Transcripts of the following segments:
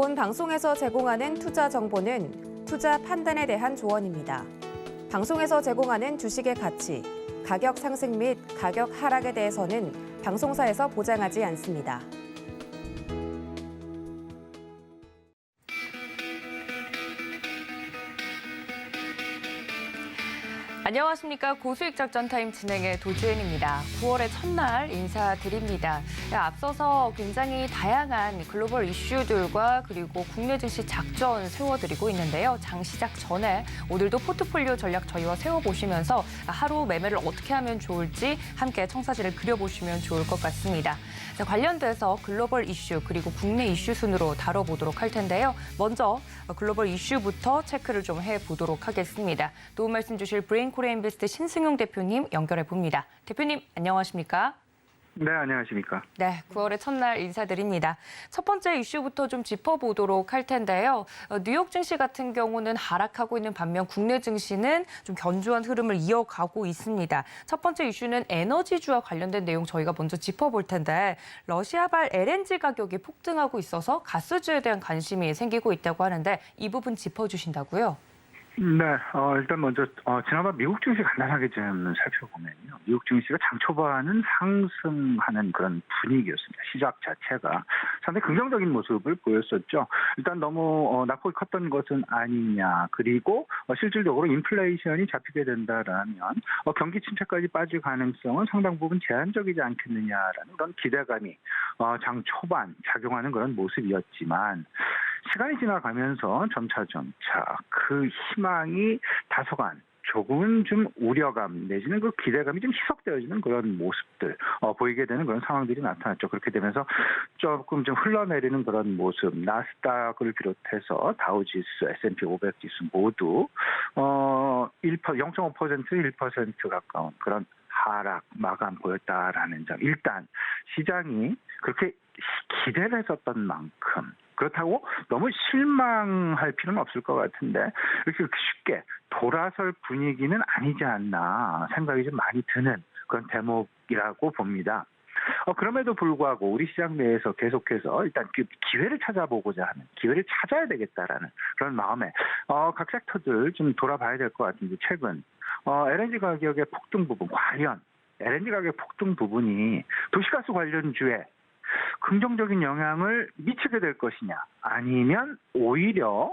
본 방송에서 제공하는 투자 정보는 투자 판단에 대한 조언입니다. 방송에서 제공하는 주식의 가치, 가격 상승 및 가격 하락에 대해서는 방송사에서 보장하지 않습니다. 안녕하십니까. 고수익 작전 타임 진행의 도주현입니다. 9월의 첫날 인사드립니다. 앞서서 굉장히 다양한 글로벌 이슈들과 그리고 국내 증시 작전 세워드리고 있는데요. 장 시작 전에 오늘도 포트폴리오 전략 저희와 세워보시면서 하루 매매를 어떻게 하면 좋을지 함께 청사진을 그려보시면 좋을 것 같습니다. 자, 관련돼서 글로벌 이슈 그리고 국내 이슈 순으로 다뤄보도록 할 텐데요. 먼저 글로벌 이슈부터 체크를 좀 해보도록 하겠습니다. 도움 말씀 주실 브레인코리아인베스트 신승용 대표님 연결해 봅니다. 대표님 안녕하십니까? 네, 안녕하십니까? 네, 9월의 첫날 인사드립니다. 첫 번째 이슈부터 좀 짚어보도록 할 텐데요. 뉴욕 증시 같은 경우는 하락하고 있는 반면 국내 증시는 좀 견조한 흐름을 이어가고 있습니다. 첫 번째 이슈는 에너지주와 관련된 내용 저희가 먼저 짚어볼 텐데 러시아발 LNG 가격이 폭등하고 있어서 가스주에 대한 관심이 생기고 있다고 하는데 이 부분 짚어주신다고요? 네, 일단 먼저 지난번 미국 증시 간단하게 좀 살펴보면요. 미국 증시가 장 초반은 상승하는 그런 분위기였습니다. 시작 자체가 상당히 긍정적인 모습을 보였었죠. 일단 너무 낙폭이 컸던 것은 아니냐. 그리고 실질적으로 인플레이션이 잡히게 된다라면 경기 침체까지 빠질 가능성은 상당 부분 제한적이지 않겠느냐라는 그런 기대감이 장 초반 작용하는 그런 모습이었지만 시간이 지나가면서 점차 그 희망이 다소간 조금은 좀 우려감 내지는 그 기대감이 좀 희석되어지는 그런 모습들 보이게 되는 그런 상황들이 나타났죠. 그렇게 되면서 조금 좀 흘러내리는 그런 모습, 나스닥을 비롯해서 다우지수, S&P 500 지수 모두 0.5% 1% 가까운 그런 하락 마감 보였다라는 점. 일단 시장이 그렇게 기대를 했었던 만큼 그렇다고 너무 실망할 필요는 없을 것 같은데 이렇게 쉽게 돌아설 분위기는 아니지 않나 생각이 좀 많이 드는 그런 대목이라고 봅니다. 그럼에도 불구하고 우리 시장 내에서 계속해서 일단 기회를 찾아보고자 하는, 기회를 찾아야 되겠다라는 그런 마음에 각 섹터들 좀 돌아봐야 될 것 같은데 최근 LNG 가격의 폭등 부분, 과연 LNG 가격 폭등 부분이 도시가스 관련주에 긍정적인 영향을 미치게 될 것이냐 아니면 오히려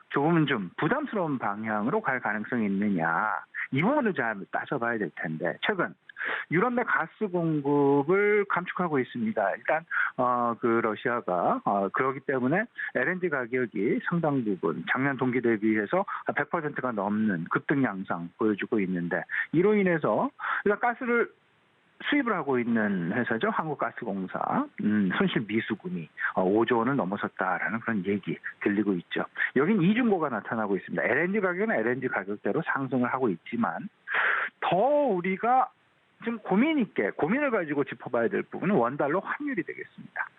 조금은 좀 부담스러운 방향으로 갈 가능성이 있느냐 이 부분을 잘 따져봐야 될 텐데 최근 유럽 내 가스 공급을 감축하고 있습니다. 일단 그 러시아가 그렇기 때문에 LNG 가격이 상당 부분 작년 동기 대비해서 100%가 넘는 급등 양상 보여주고 있는데 이로 인해서 일단 가스를 수입을 하고 있는 회사죠. 한국가스공사 손실 미수금이 5조 원을 넘어섰다라는 그런 얘기 들리고 있죠. 여긴 이중고가 나타나고 있습니다. LNG 가격은 LNG 가격대로 상승을 하고 있지만 더 우리가 지금 고민을 가지고 짚어봐야 될 부분은 원달러 환율이 되겠습니다.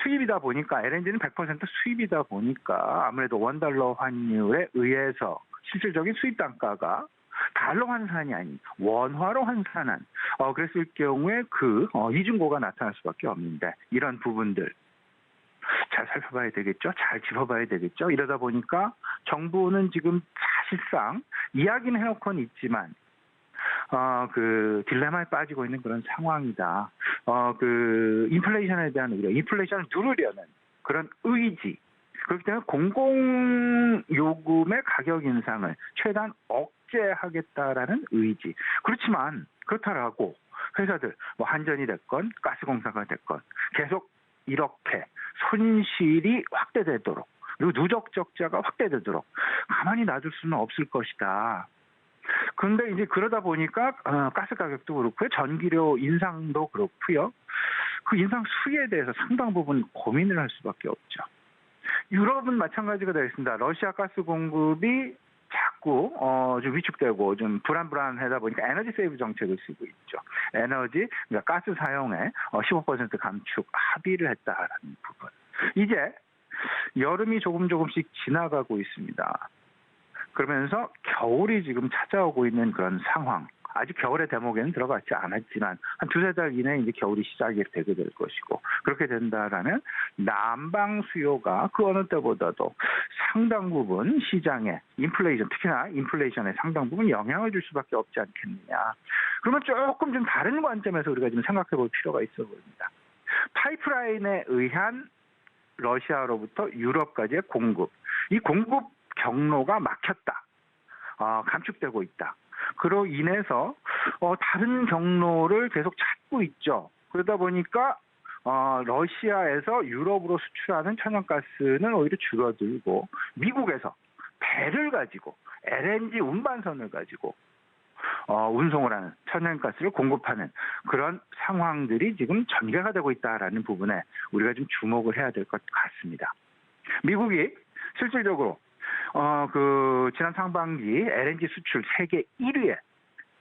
수입이다 보니까 LNG는 100% 수입이다 보니까 아무래도 원달러 환율에 의해서 실질적인 수입 단가가 달러 환산이 아닌 원화로 환산한 그랬을 경우에 그 이중고가 나타날 수밖에 없는데 이런 부분들 잘 살펴봐야 되겠죠. 잘 짚어봐야 되겠죠. 이러다 보니까 정부는 지금 사실상 이야기는 해놓고는 있지만 그 딜레마에 빠지고 있는 그런 상황이다. 그 인플레이션에 대한 우려, 인플레이션을 누르려는 그런 의지. 그렇기 때문에 공공요금의 가격 인상을 최대한 억제하겠다라는 의지. 그렇지만 그렇다라고 회사들 뭐 한전이 됐건 가스공사가 됐건 계속 이렇게 손실이 확대되도록 그리고 누적 적자가 확대되도록 가만히 놔둘 수는 없을 것이다. 그런데 이제 그러다 보니까 가스 가격도 그렇고요. 전기료 인상도 그렇고요. 그 인상 수위에 대해서 상당 부분 고민을 할 수밖에 없죠. 유럽은 마찬가지가 되겠습니다. 러시아 가스 공급이 자꾸 좀 위축되고 좀 불안하다 보니까 에너지 세이브 정책을 쓰고 있죠. 그러니까 가스 사용에 15% 감축 합의를 했다라는 부분. 이제 여름이 조금씩 지나가고 있습니다. 그러면서 겨울이 지금 찾아오고 있는 그런 상황. 아직 겨울의 대목에는 들어가지 않았지만 한 두세 달 이내에 이제 겨울이 시작이 되게 될 것이고, 그렇게 된다라는 난방 수요가 그 어느 때보다도 상당 부분 시장에 인플레이션, 특히나 인플레이션에 상당 부분 영향을 줄 수밖에 없지 않겠느냐. 그러면 조금 좀 다른 관점에서 우리가 좀 생각해 볼 필요가 있어 보입니다. 파이프라인에 의한 러시아로부터 유럽까지의 공급, 이 공급 경로가 막혔다. 감축되고 있다. 그로 인해서 다른 경로를 계속 찾고 있죠. 그러다 보니까 러시아에서 유럽으로 수출하는 천연가스는 오히려 줄어들고, 미국에서 배를 가지고 LNG 운반선을 가지고 운송을 하는, 천연가스를 공급하는 그런 상황들이 지금 전개가 되고 있다라는 부분에 우리가 좀 주목을 해야 될 것 같습니다. 미국이 실질적으로 지난 상반기 LNG 수출 세계 1위에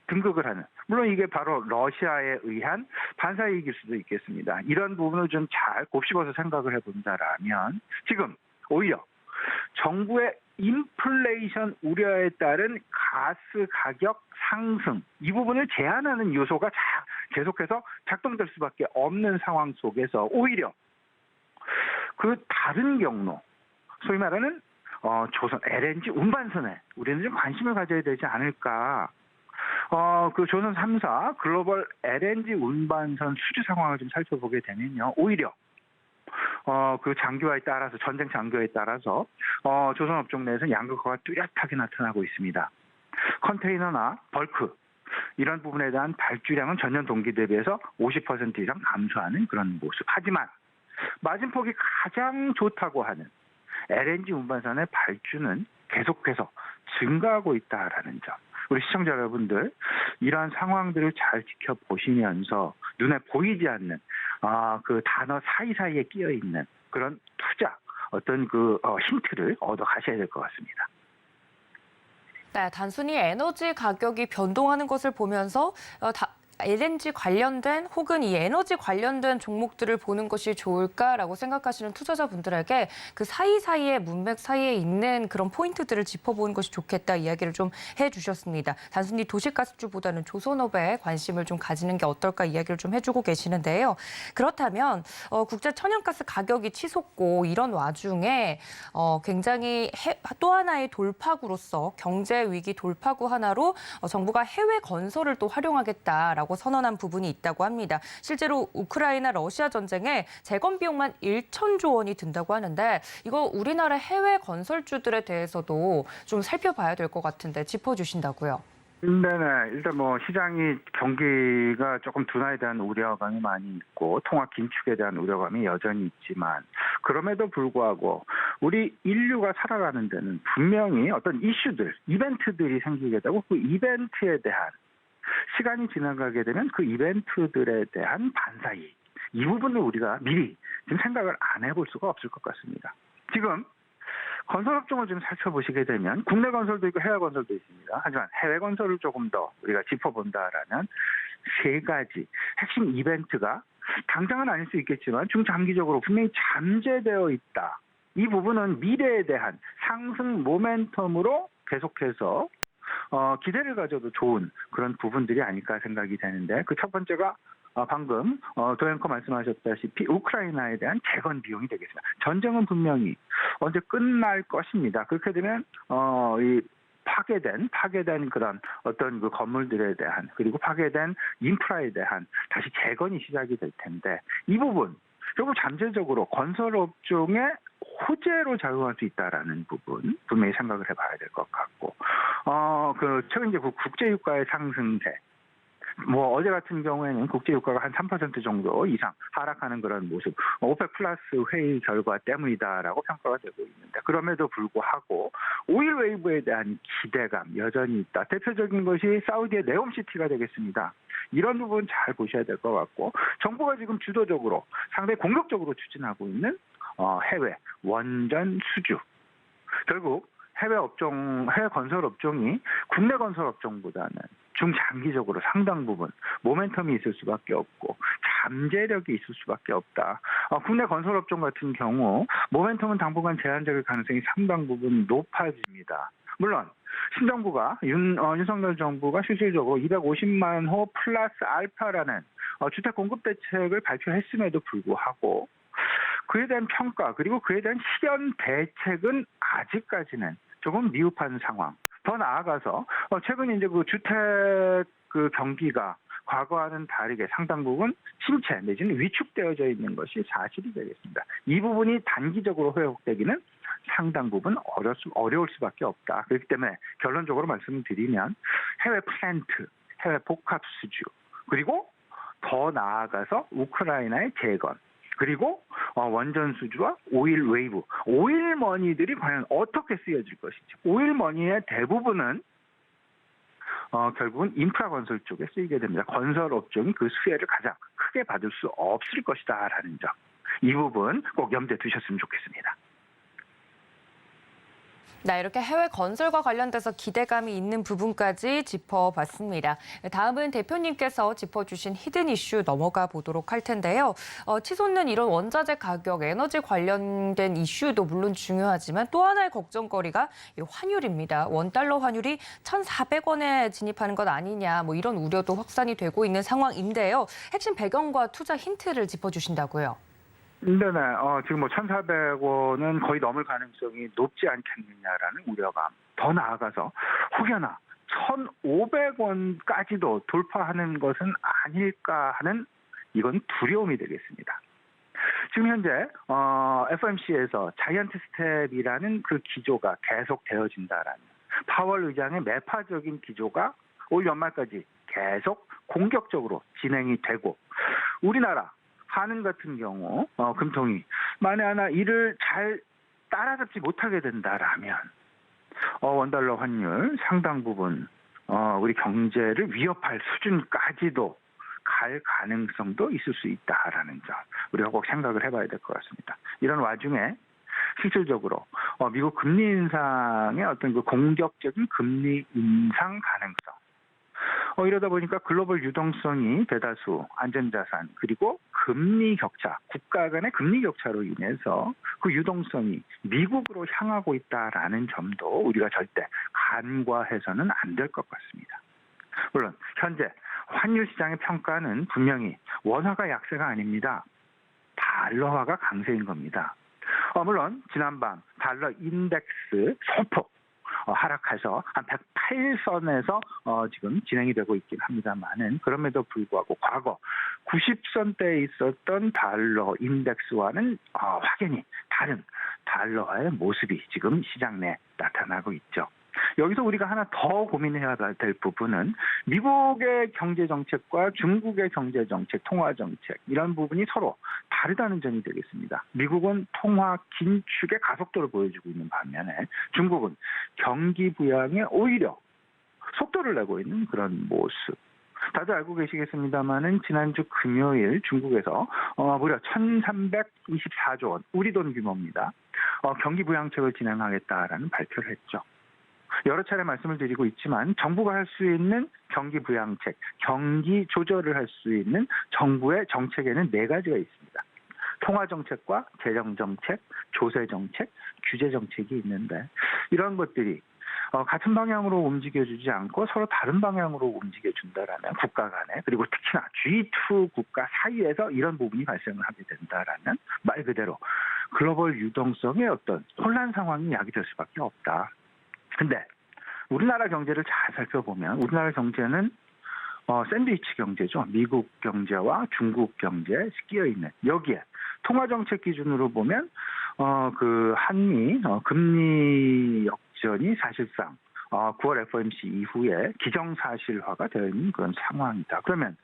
등극을 하는, 물론 이게 바로 러시아에 의한 반사이익일 수도 있겠습니다. 이런 부분을 좀 잘 곱씹어서 생각을 해본다라면 지금 오히려 정부의 인플레이션 우려에 따른 가스 가격 상승, 이 부분을 제한하는 요소가 계속해서 작동될 수밖에 없는 상황 속에서 오히려 그 다른 경로, 소위 말하는 조선 LNG 운반선에 우리는 좀 관심을 가져야 되지 않을까. 그 조선 3사 글로벌 LNG 운반선 수주 상황을 좀 살펴보게 되면요, 오히려 그 장기화에 따라서, 전쟁 장기화에 따라서 조선 업종 내에서 양극화가 뚜렷하게 나타나고 있습니다. 컨테이너나 벌크, 이런 부분에 대한 발주량은 전년 동기 대비해서 50% 이상 감소하는 그런 모습. 하지만 마진폭이 가장 좋다고 하는 LNG 운반선의 발주는 계속해서 증가하고 있다라는 점. 우리 시청자 여러분들, 이러한 상황들을 잘 지켜보시면서 눈에 보이지 않는 그 단어 사이사이에 끼어 있는 그런 투자, 어떤 힌트를 얻어 가셔야 될 것 같습니다. 네, 단순히 에너지 가격이 변동하는 것을 보면서 LNG 관련된 혹은 이 에너지 관련된 종목들을 보는 것이 좋을까라고 생각하시는 투자자분들에게 그 사이사이에, 문맥 사이에 있는 그런 포인트들을 짚어보는 것이 좋겠다 이야기를 좀 해주셨습니다. 단순히 도시가스주보다는 조선업에 관심을 좀 가지는 게 어떨까 이야기를 좀 해주고 계시는데요. 그렇다면 국제 천연가스 가격이 치솟고 이런 와중에 굉장히 또 하나의 돌파구로서 경제 위기 돌파구 하나로 정부가 해외 건설을 또 활용하겠다라고 선언한 부분이 있다고 합니다. 실제로 우크라이나 러시아 전쟁에 재건 비용만 1,000조 원이 든다고 하는데, 이거 우리나라 해외 건설주들에 대해서도 좀 살펴봐야 될 것 같은데 짚어주신다고요? 네네. 일단 시장이 경기가 조금 둔화에 대한 우려감이 많이 있고 통화 긴축에 대한 우려감이 여전히 있지만, 그럼에도 불구하고 우리 인류가 살아가는 데는 분명히 어떤 이슈들, 이벤트들이 생기게 되고, 그 이벤트에 대한, 시간이 지나가게 되면 그 이벤트들에 대한 반사이익, 이 부분을 우리가 미리 지금 생각을 안 해볼 수가 없을 것 같습니다. 지금 건설업종을 좀 살펴보시게 되면 국내 건설도 있고 해외 건설도 있습니다. 하지만 해외 건설을 조금 더 우리가 짚어본다라면 세 가지 핵심 이벤트가 당장은 아닐 수 있겠지만 중장기적으로 분명히 잠재되어 있다. 이 부분은 미래에 대한 상승 모멘텀으로 계속해서 기대를 가져도 좋은 그런 부분들이 아닐까 생각이 되는데, 그 첫 번째가 방금 도앵커 말씀하셨다시피 우크라이나에 대한 재건 비용이 되겠습니다. 전쟁은 분명히 언제 끝날 것입니다. 그렇게 되면 이 파괴된 그런 어떤 그 건물들에 대한, 그리고 파괴된 인프라에 대한 다시 재건이 시작이 될 텐데, 이 부분 결국 잠재적으로 건설업종의 호재로 작용할 수 있다라는 부분 분명히 생각을 해봐야 될 것 같고, 최근 이제 국제유가의 상승세, 어제 같은 경우에는 국제유가가 한 3% 정도 이상 하락하는 그런 모습, 오펙 플러스 회의 결과 때문이다라고 평가가 되고 있는데, 그럼에도 불구하고 오일 웨이브에 대한 기대감 여전히 있다. 대표적인 것이 사우디의 네옴시티가 되겠습니다. 이런 부분 잘 보셔야 될 것 같고, 정부가 지금 주도적으로 상당히 공격적으로 추진하고 있는 해외 원전 수주, 결국 해외 건설 업종이 국내 건설 업종보다는 중장기적으로 상당 부분 모멘텀이 있을 수밖에 없고 잠재력이 있을 수밖에 없다. 국내 건설 업종 같은 경우 모멘텀은 당분간 제한적일 가능성이 상당 부분 높아집니다. 물론 신정부가 윤석열 정부가 실질적으로 250만 호 플러스 알파라는 주택 공급 대책을 발표했음에도 불구하고 그에 대한 평가 그리고 그에 대한 실현 대책은 아직까지는 조금 미흡한 상황. 더 나아가서 최근 이제 그 주택 그 경기가 과거와는 다르게 상당 부분 침체 내지는 위축되어져 있는 것이 사실이 되겠습니다. 이 부분이 단기적으로 회복되기는 상당 부분 어려울 수밖에 없다. 그렇기 때문에 결론적으로 말씀을 드리면 해외 플랜트, 해외 복합 수주, 그리고 더 나아가서 우크라이나의 재건, 그리고 원전 수주와 오일 웨이브, 오일 머니들이 과연 어떻게 쓰여질 것인지. 오일 머니의 대부분은 결국은 인프라 건설 쪽에 쓰이게 됩니다. 건설 업종이 그 수혜를 가장 크게 받을 수 없을 것이다라는 점. 이 부분 꼭 염두에 두셨으면 좋겠습니다. 네, 이렇게 해외 건설과 관련돼서 기대감이 있는 부분까지 짚어봤습니다. 다음은 대표님께서 짚어주신 히든 이슈 넘어가 보도록 할 텐데요. 치솟는 이런 원자재 가격, 에너지 관련된 이슈도 물론 중요하지만 또 하나의 걱정거리가 이 환율입니다. 원달러 환율이 1,400원에 진입하는 것 아니냐, 뭐 이런 우려도 확산이 되고 있는 상황인데요. 핵심 배경과 투자 힌트를 짚어주신다고요. 네네. 지금 1,400원은 거의 넘을 가능성이 높지 않겠느냐라는 우려감. 더 나아가서 혹여나 1,500원까지도 돌파하는 것은 아닐까 하는 이건 두려움이 되겠습니다. 지금 현재 FOMC에서 자이언트 스텝이라는 그 기조가 계속 되어진다라는 파월 의장의 매파적인 기조가 올 연말까지 계속 공격적으로 진행이 되고 우리나라 한은 같은 경우 금통위 만에 하나 이를 잘 따라잡지 못하게 된다라면 원달러 환율 상당 부분 우리 경제를 위협할 수준까지도 갈 가능성도 있을 수 있다라는 점 우리가 꼭 생각을 해봐야 될 것 같습니다. 이런 와중에 실질적으로 미국 금리 인상의 어떤 그 공격적인 금리 인상 가능성 이러다 보니까 글로벌 유동성이 대다수 안전자산 그리고 금리 격차, 국가 간의 금리 격차로 인해서 그 유동성이 미국으로 향하고 있다라는 점도 우리가 절대 간과해서는 안 될 것 같습니다. 물론 현재 환율 시장의 평가는 분명히 원화가 약세가 아닙니다. 달러화가 강세인 겁니다. 물론 지난밤 달러 인덱스 소폭 하락해서 한 108선에서 지금 진행이 되고 있긴 합니다만은 그럼에도 불구하고 과거 90선대에 있었던 달러 인덱스와는 확연히 다른 달러화의 모습이 지금 시장 내에 나타나고 있죠. 여기서 우리가 하나 더 고민해야 될 부분은 미국의 경제정책과 중국의 경제정책, 통화정책 이런 부분이 서로 다르다는 점이 되겠습니다. 미국은 통화 긴축의 가속도를 보여주고 있는 반면에 중국은 경기 부양에 오히려 속도를 내고 있는 그런 모습. 다들 알고 계시겠습니다만은 지난주 금요일 중국에서 무려 1,324조 원, 우리 돈 규모입니다. 경기 부양책을 진행하겠다라는 발표를 했죠. 여러 차례 말씀을 드리고 있지만 정부가 할 수 있는 경기 부양책, 경기 조절을 할 수 있는 정부의 정책에는 4가지가 있습니다. 통화정책과 재정정책, 조세정책, 규제정책이 있는데 이런 것들이 같은 방향으로 움직여주지 않고 서로 다른 방향으로 움직여준다라는 국가 간에 그리고 특히나 G2 국가 사이에서 이런 부분이 발생을 하게 된다라는 말 그대로 글로벌 유동성의 어떤 혼란 상황이 야기될 수밖에 없다. 근데 우리나라 경제를 잘 살펴보면 우리나라 경제는 샌드위치 경제죠. 미국 경제와 중국 경제에 끼어 있는 여기에 통화정책 기준으로 보면 그 한미 금리 역전이 사실상 9월 FOMC 이후에 기정사실화가 되어 있는 그런 상황이다. 그러면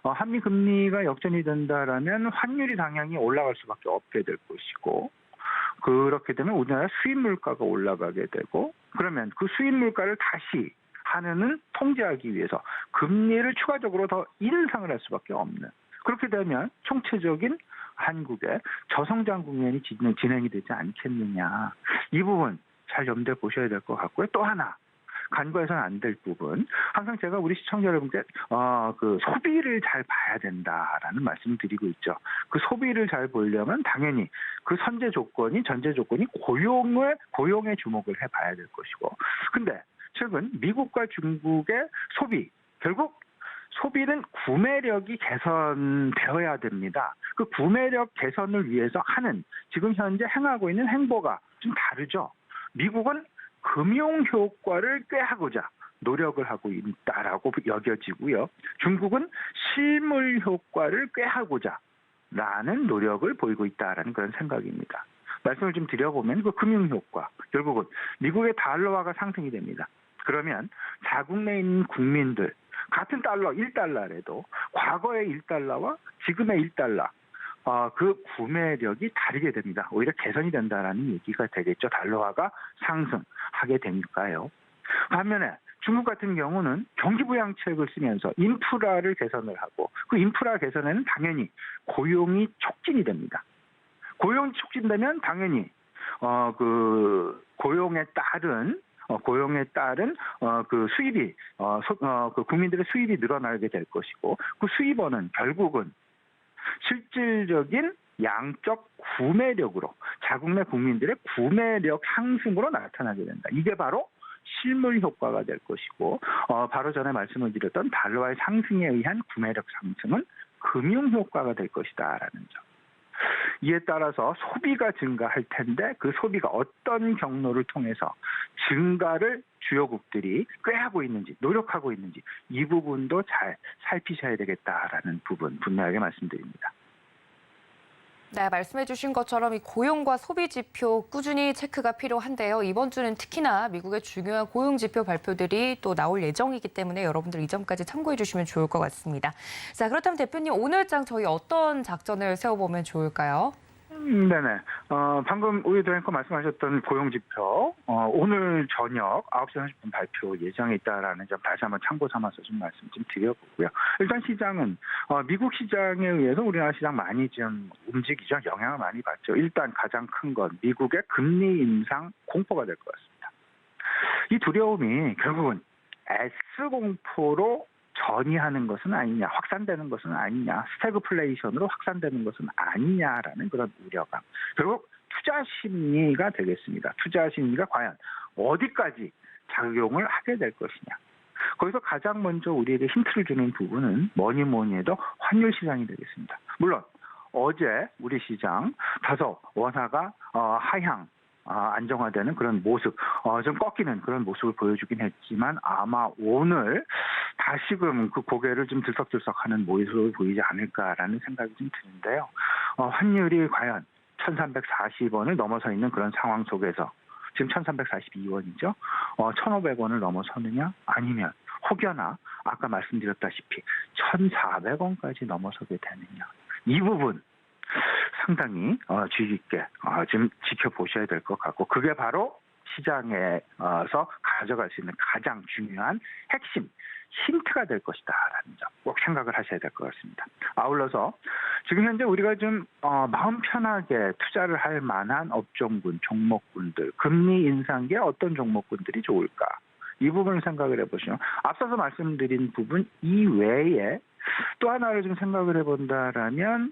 한미 금리가 역전이 된다라면 환율이 당연히 올라갈 수밖에 없게 될 것이고 그렇게 되면 우리나라 수입 물가가 올라가게 되고 그러면 그 수입 물가를 다시 한은은 통제하기 위해서 금리를 추가적으로 더 인상을 할 수밖에 없는 그렇게 되면 총체적인 한국의 저성장 국면이 진행이 되지 않겠느냐. 이 부분 잘 염두에 보셔야 될 것 같고요. 또 하나 간과해서는 안 될 부분. 항상 제가 우리 시청자 여러분께 그 소비를 잘 봐야 된다라는 말씀을 드리고 있죠. 그 소비를 잘 보려면 당연히 그 전제 조건이 고용에 주목을 해봐야 될 것이고. 근데 최근 미국과 중국의 소비, 결국 소비는 구매력이 개선되어야 됩니다. 그 구매력 개선을 위해서 지금 현재 행하고 있는 행보가 좀 다르죠. 미국은 금융 효과를 꾀하고자 노력을 하고 있다라고 여겨지고요. 중국은 실물 효과를 꾀하고자 라는 노력을 보이고 있다라는 그런 생각입니다. 말씀을 좀 드려보면 그 금융 효과, 결국은 미국의 달러화가 상승이 됩니다. 그러면 자국 내에 있는 국민들, 같은 달러 1달러라도 과거의 1달러와 지금의 1달러 그 구매력이 다르게 됩니다. 오히려 개선이 된다라는 얘기가 되겠죠. 달러화가 상승하게 되니까요. 반면에 중국 같은 경우는 경기부양책을 쓰면서 인프라를 개선을 하고 그 인프라 개선에는 당연히 고용이 촉진이 됩니다. 고용이 촉진되면 당연히 그 고용에 따른 그 수입이 그 국민들의 수입이 늘어나게 될 것이고 그 수입원은 결국은 실질적인 양적 구매력으로 자국 내 국민들의 구매력 상승으로 나타나게 된다. 이게 바로 실물 효과가 될 것이고 바로 전에 말씀을 드렸던 달러화의 상승에 의한 구매력 상승은 금융 효과가 될 것이다라는 점. 이에 따라서 소비가 증가할 텐데 그 소비가 어떤 경로를 통해서 증가를 주요국들이 꾀하고 있는지 노력하고 있는지 이 부분도 잘 살피셔야 되겠다라는 부분 분명하게 말씀드립니다. 네, 말씀해 주신 것처럼 이 고용과 소비 지표 꾸준히 체크가 필요한데요. 이번 주는 특히나 미국의 중요한 고용 지표 발표들이 또 나올 예정이기 때문에 여러분들 이 점까지 참고해 주시면 좋을 것 같습니다. 자, 그렇다면 대표님 오늘장 저희 어떤 작전을 세워보면 좋을까요? 네네. 방금 우리 앵커 말씀하셨던 고용지표, 오늘 저녁 9시 30분 발표 예정에 있다라는 점 다시 한번 참고 삼아서 좀 말씀 좀 드려보고요. 일단 시장은, 미국 시장에 의해서 우리나라 시장 많이 좀 움직이죠. 영향을 많이 받죠. 일단 가장 큰 건 미국의 금리 인상 공포가 될 것 같습니다. 이 두려움이 결국은 S공포로 전이하는 것은 아니냐, 확산되는 것은 아니냐, 스태그플레이션으로 확산되는 것은 아니냐라는 그런 우려감. 결국 투자 심리가 되겠습니다. 투자 심리가 과연 어디까지 작용을 하게 될 것이냐. 거기서 가장 먼저 우리에게 힌트를 주는 부분은 뭐니 해도 환율 시장이 되겠습니다. 물론 어제 우리 시장 다소 원화가 하향 안정화되는 그런 모습, 좀 꺾이는 그런 모습을 보여주긴 했지만 아마 오늘 다시금 그 고개를 좀 들썩들썩하는 모습을 보이지 않을까라는 생각이 좀 드는데요. 환율이 과연 1340원을 넘어서 있는 그런 상황 속에서 지금 1342원이죠. 1500원을 넘어서느냐 아니면 혹여나 아까 말씀드렸다시피 1400원까지 넘어서게 되느냐. 이 부분 상당히 주의 깊게 좀 지켜보셔야 될 것 같고 그게 바로 시장에서 가져갈 수 있는 가장 중요한 핵심 힌트가 될 것이다라는 점 꼭 생각을 하셔야 될 것 같습니다. 아울러서 지금 현재 우리가 좀 마음 편하게 투자를 할 만한 업종군, 종목군들, 금리 인상기에 어떤 종목군들이 좋을까? 이 부분을 생각을 해보시면 앞서서 말씀드린 부분 이외에 또 하나를 좀 생각을 해본다라면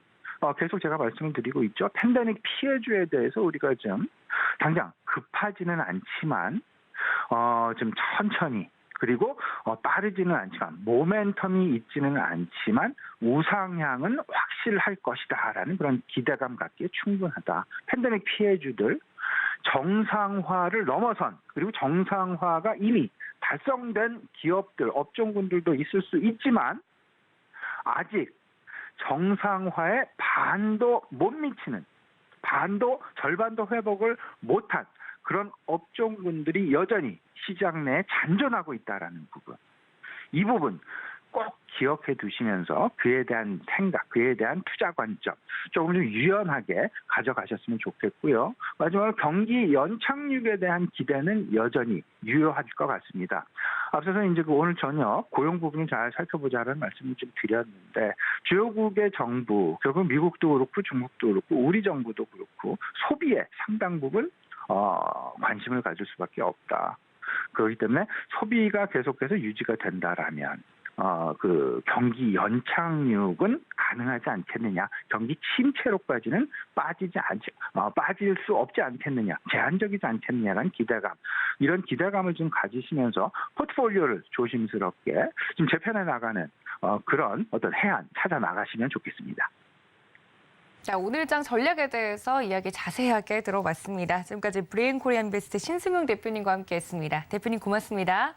계속 제가 말씀을 드리고 있죠. 팬데믹 피해주에 대해서 우리가 좀 당장 급하지는 않지만 좀 천천히 그리고 빠르지는 않지만 모멘텀이 있지는 않지만 우상향은 확실할 것이다라는 그런 기대감 갖기에 충분하다. 팬데믹 피해주들 정상화를 넘어선 그리고 정상화가 이미 달성된 기업들, 업종군들도 있을 수 있지만 아직 정상화에 반도 못 미치는 절반도 회복을 못한 그런 업종군들이 여전히 시장 내에 잔존하고 있다라는 부분. 이 부분 꼭 기억해 두시면서 그에 대한 생각, 그에 대한 투자 관점 조금 좀 유연하게 가져가셨으면 좋겠고요. 마지막으로 경기 연착륙에 대한 기대는 여전히 유효할 것 같습니다. 앞서서 이제 오늘 저녁 고용 부분을 잘 살펴보자는 말씀을 좀 드렸는데 주요국의 정부, 결국 미국도 그렇고 중국도 그렇고 우리 정부도 그렇고 소비에 상당 부분 관심을 가질 수밖에 없다. 그렇기 때문에 소비가 계속해서 유지가 된다라면 그 경기 연착륙은 가능하지 않겠느냐, 경기 침체로까지는 빠질 수 없지 않겠느냐, 제한적이지 않겠느냐라는 기대감, 이런 기대감을 좀 가지시면서 포트폴리오를 조심스럽게 좀 재편해 나가는 그런 어떤 해안 찾아 나가시면 좋겠습니다. 자, 오늘장 전략에 대해서 이야기 자세하게 들어봤습니다. 지금까지 브레인 코리안 베스트 신승용 대표님과 함께했습니다. 대표님 고맙습니다.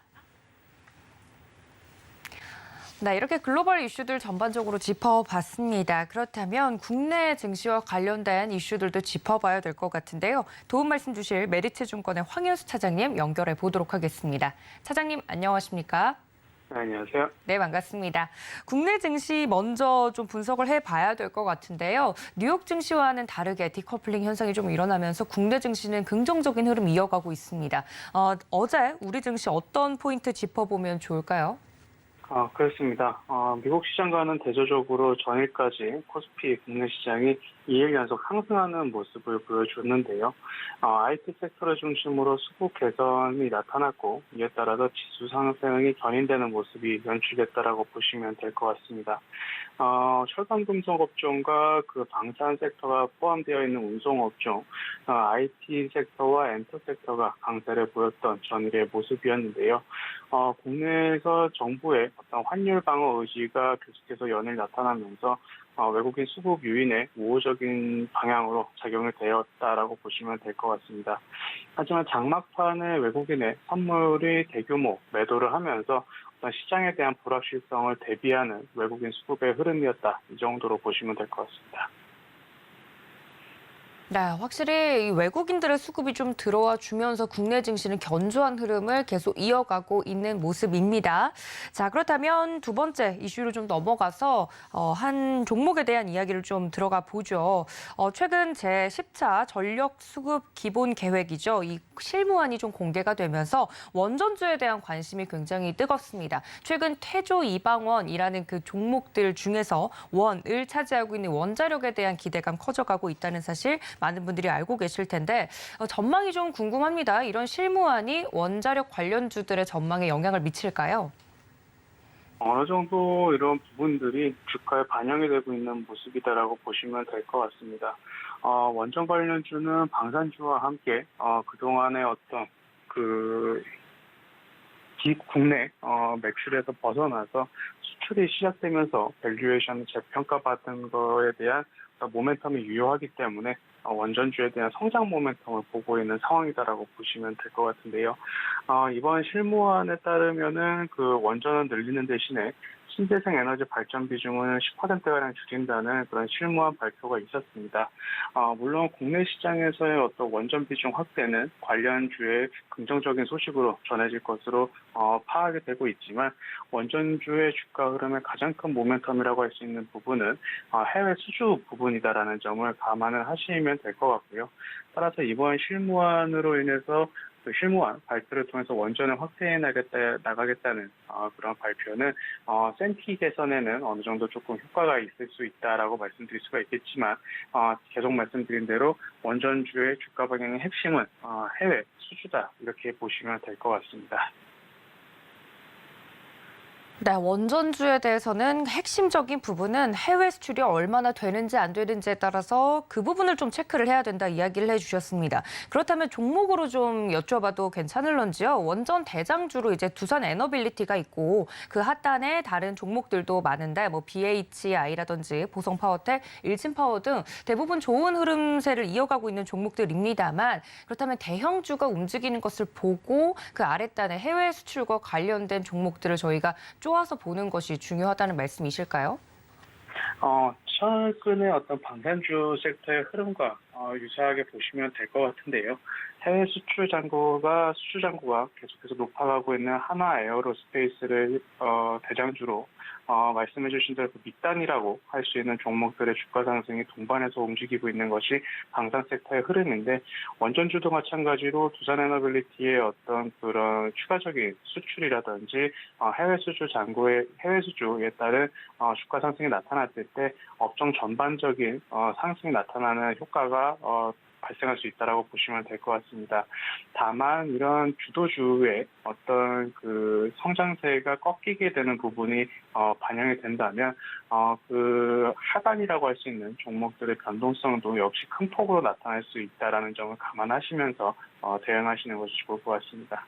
네, 이렇게 글로벌 이슈들 전반적으로 짚어봤습니다. 그렇다면 국내 증시와 관련된 이슈들도 짚어봐야 될 것 같은데요. 도움 말씀 주실 메리츠증권의 황현수 차장님 연결해 보도록 하겠습니다. 차장님 안녕하십니까? 네, 안녕하세요. 네, 반갑습니다. 국내 증시 먼저 좀 분석을 해봐야 될 것 같은데요. 뉴욕 증시와는 다르게 디커플링 현상이 좀 일어나면서 국내 증시는 긍정적인 흐름 이어가고 있습니다. 어제 우리 증시 어떤 포인트 짚어보면 좋을까요? 그렇습니다. 미국 시장과는 대조적으로 전일까지 코스피 국내 시장이 2일 연속 상승하는 모습을 보여줬는데요. IT 섹터를 중심으로 수급 개선이 나타났고, 이에 따라서 지수 상승이 견인되는 모습이 연출됐다라고 보시면 될 것 같습니다. 철강 금속 업종과 그 방산 섹터가 포함되어 있는 운송 업종, IT 섹터와 엔터 섹터가 강세를 보였던 전일의 모습이었는데요. 국내에서 정부의 어떤 환율 방어 의지가 계속해서 연일 나타나면서 외국인 수급 유인에 우호적인 방향으로 작용이 되었다라고 보시면 될 것 같습니다. 하지만 장막판에 외국인의 선물이 대규모 매도를 하면서 시장에 대한 불확실성을 대비하는 외국인 수급의 흐름이었다. 이 정도로 보시면 될 것 같습니다. 네, 확실히 외국인들의 수급이 좀 들어와 주면서 국내 증시는 견조한 흐름을 계속 이어가고 있는 모습입니다. 자, 그렇다면 두 번째 이슈로 좀 넘어가서 한 종목에 대한 이야기를 좀 들어가 보죠. 최근 제10차 전력 수급 기본 계획이죠. 이 실무안이 좀 공개가 되면서 원전주에 대한 관심이 굉장히 뜨겁습니다. 최근 태조 이방원이라는 그 종목들 중에서 원을 차지하고 있는 원자력에 대한 기대감 커져가고 있다는 사실 많은 분들이 알고 계실 텐데 전망이 좀 궁금합니다. 이런 실무안이 원자력 관련주들의 전망에 영향을 미칠까요? 어느 정도 이런 부분들이 주가에 반영이 되고 있는 모습이다라고 보시면 될 것 같습니다. 원전 관련주는 방산주와 함께 그동안의 어떤 국내 매출에서 벗어나서 수출이 시작되면서 밸류에이션을 재평가받은 거에 대한 모멘텀이 유효하기 때문에 원전주에 대한 성장 모멘텀을 보고 있는 상황이다라고 보시면 될 것 같은데요. 이번 실무안에 따르면은 그 원전을 늘리는 대신에 신재생 에너지 발전 비중을 10%가량 줄인다는 그런 실무안 발표가 있었습니다. 물론 국내 시장에서의 어떤 원전 비중 확대는 관련주의 긍정적인 소식으로 전해질 것으로 파악이 되고 있지만 원전주의 주가 흐름의 가장 큰 모멘텀이라고 할 수 있는 부분은 해외 수주 부분이다라는 점을 감안을 하시면 될 것 같고요. 따라서 이번 실무안으로 인해서 그 실무안 발표를 통해서 원전을 확대해 나가겠다는 그런 발표는 센티 개선에는 어느 정도 조금 효과가 있을 수 있다라고 말씀드릴 수가 있겠지만 계속 말씀드린 대로 원전주의 주가 방향의 핵심은 해외 수주다 이렇게 보시면 될 것 같습니다. 네, 원전주에 대해서는 핵심적인 부분은 해외 수출이 얼마나 되는지 안 되는지에 따라서 그 부분을 좀 체크를 해야 된다 이야기를 해주셨습니다. 그렇다면 종목으로 좀 여쭤봐도 괜찮을런지요? 원전 대장주로 이제 두산 에너빌리티가 있고 그 하단에 다른 종목들도 많은데 뭐 BHI라든지 보성파워텍, 일진파워 등 대부분 좋은 흐름세를 이어가고 있는 종목들입니다만 그렇다면 대형주가 움직이는 것을 보고 그 아랫단에 해외 수출과 관련된 종목들을 저희가 쪼아서 보는 것이 중요하다는 말씀이실까요? 최근의 어떤 방산주 섹터의 흐름과 유사하게 보시면 될 것 같은데요. 해외 수출 잔고가 계속해서 높아가고 있는 하나 에어로스페이스를 대장주로 말씀해 주신 대로 밑단이라고 할 수 있는 종목들의 주가 상승이 동반해서 움직이고 있는 것이 방산 섹터의 흐름인데 원전주도 마찬가지로 두산에너빌리티의 어떤 그런 추가적인 수출이라든지 해외 수주에 따른 주가 상승이 나타났을 때 업종 전반적인 상승이 나타나는 효과가 발생할 수 있다라고 보시면 될 것 같습니다. 다만 이런 주도주의 어떤 그 성장세가 꺾이게 되는 부분이 반영이 된다면 그 하단이라고 할 수 있는 종목들의 변동성도 역시 큰 폭으로 나타날 수 있다라는 점을 감안하시면서 대응하시는 것이 좋을 것 같습니다.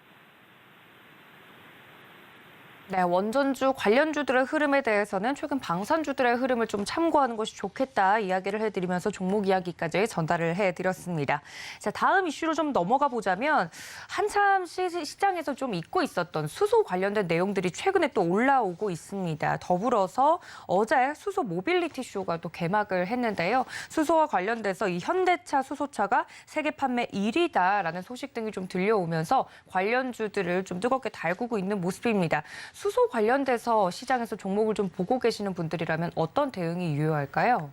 네, 원전주 관련주들의 흐름에 대해서는 최근 방산주들의 흐름을 좀 참고하는 것이 좋겠다 이야기를 해드리면서 종목 이야기까지 전달을 해드렸습니다. 자, 다음 이슈로 좀 넘어가 보자면 한참 시장에서 좀 잊고 있었던 수소 관련된 내용들이 최근에 또 올라오고 있습니다. 더불어서 어제 수소 모빌리티 쇼가 또 개막을 했는데요. 수소와 관련돼서 이 현대차 수소차가 세계 판매 1위다라는 소식 등이 좀 들려오면서 관련주들을 좀 뜨겁게 달구고 있는 모습입니다. 수소 관련돼서 시장에서 종목을 좀 보고 계시는 분들이라면 어떤 대응이 유효할까요?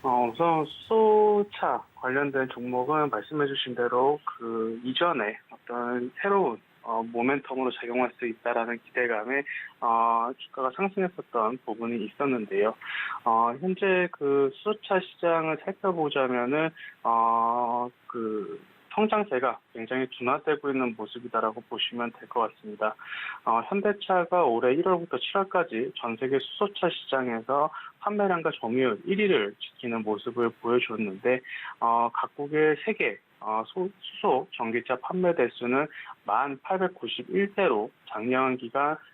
우선 수소차 관련된 종목은 말씀해 주신 대로 그 이전에 어떤 새로운 모멘텀으로 작용할 수 있다라는 기대감에 주가가 상승했었던 부분이 있었는데요. 현재 그 수소차 시장을 살펴보자면은 그 성장세가 굉장히 둔화되고 있는 모습이다라고 보시면 될 것 같습니다. 현대차가 올해 1월부터 7월까지 전 세계 수소차 시장에서 판매량과 점유율 1위를 지키는 모습을 보여줬는데 각국의 세계 수소 전기차 판매 대수는 1,891대로 작년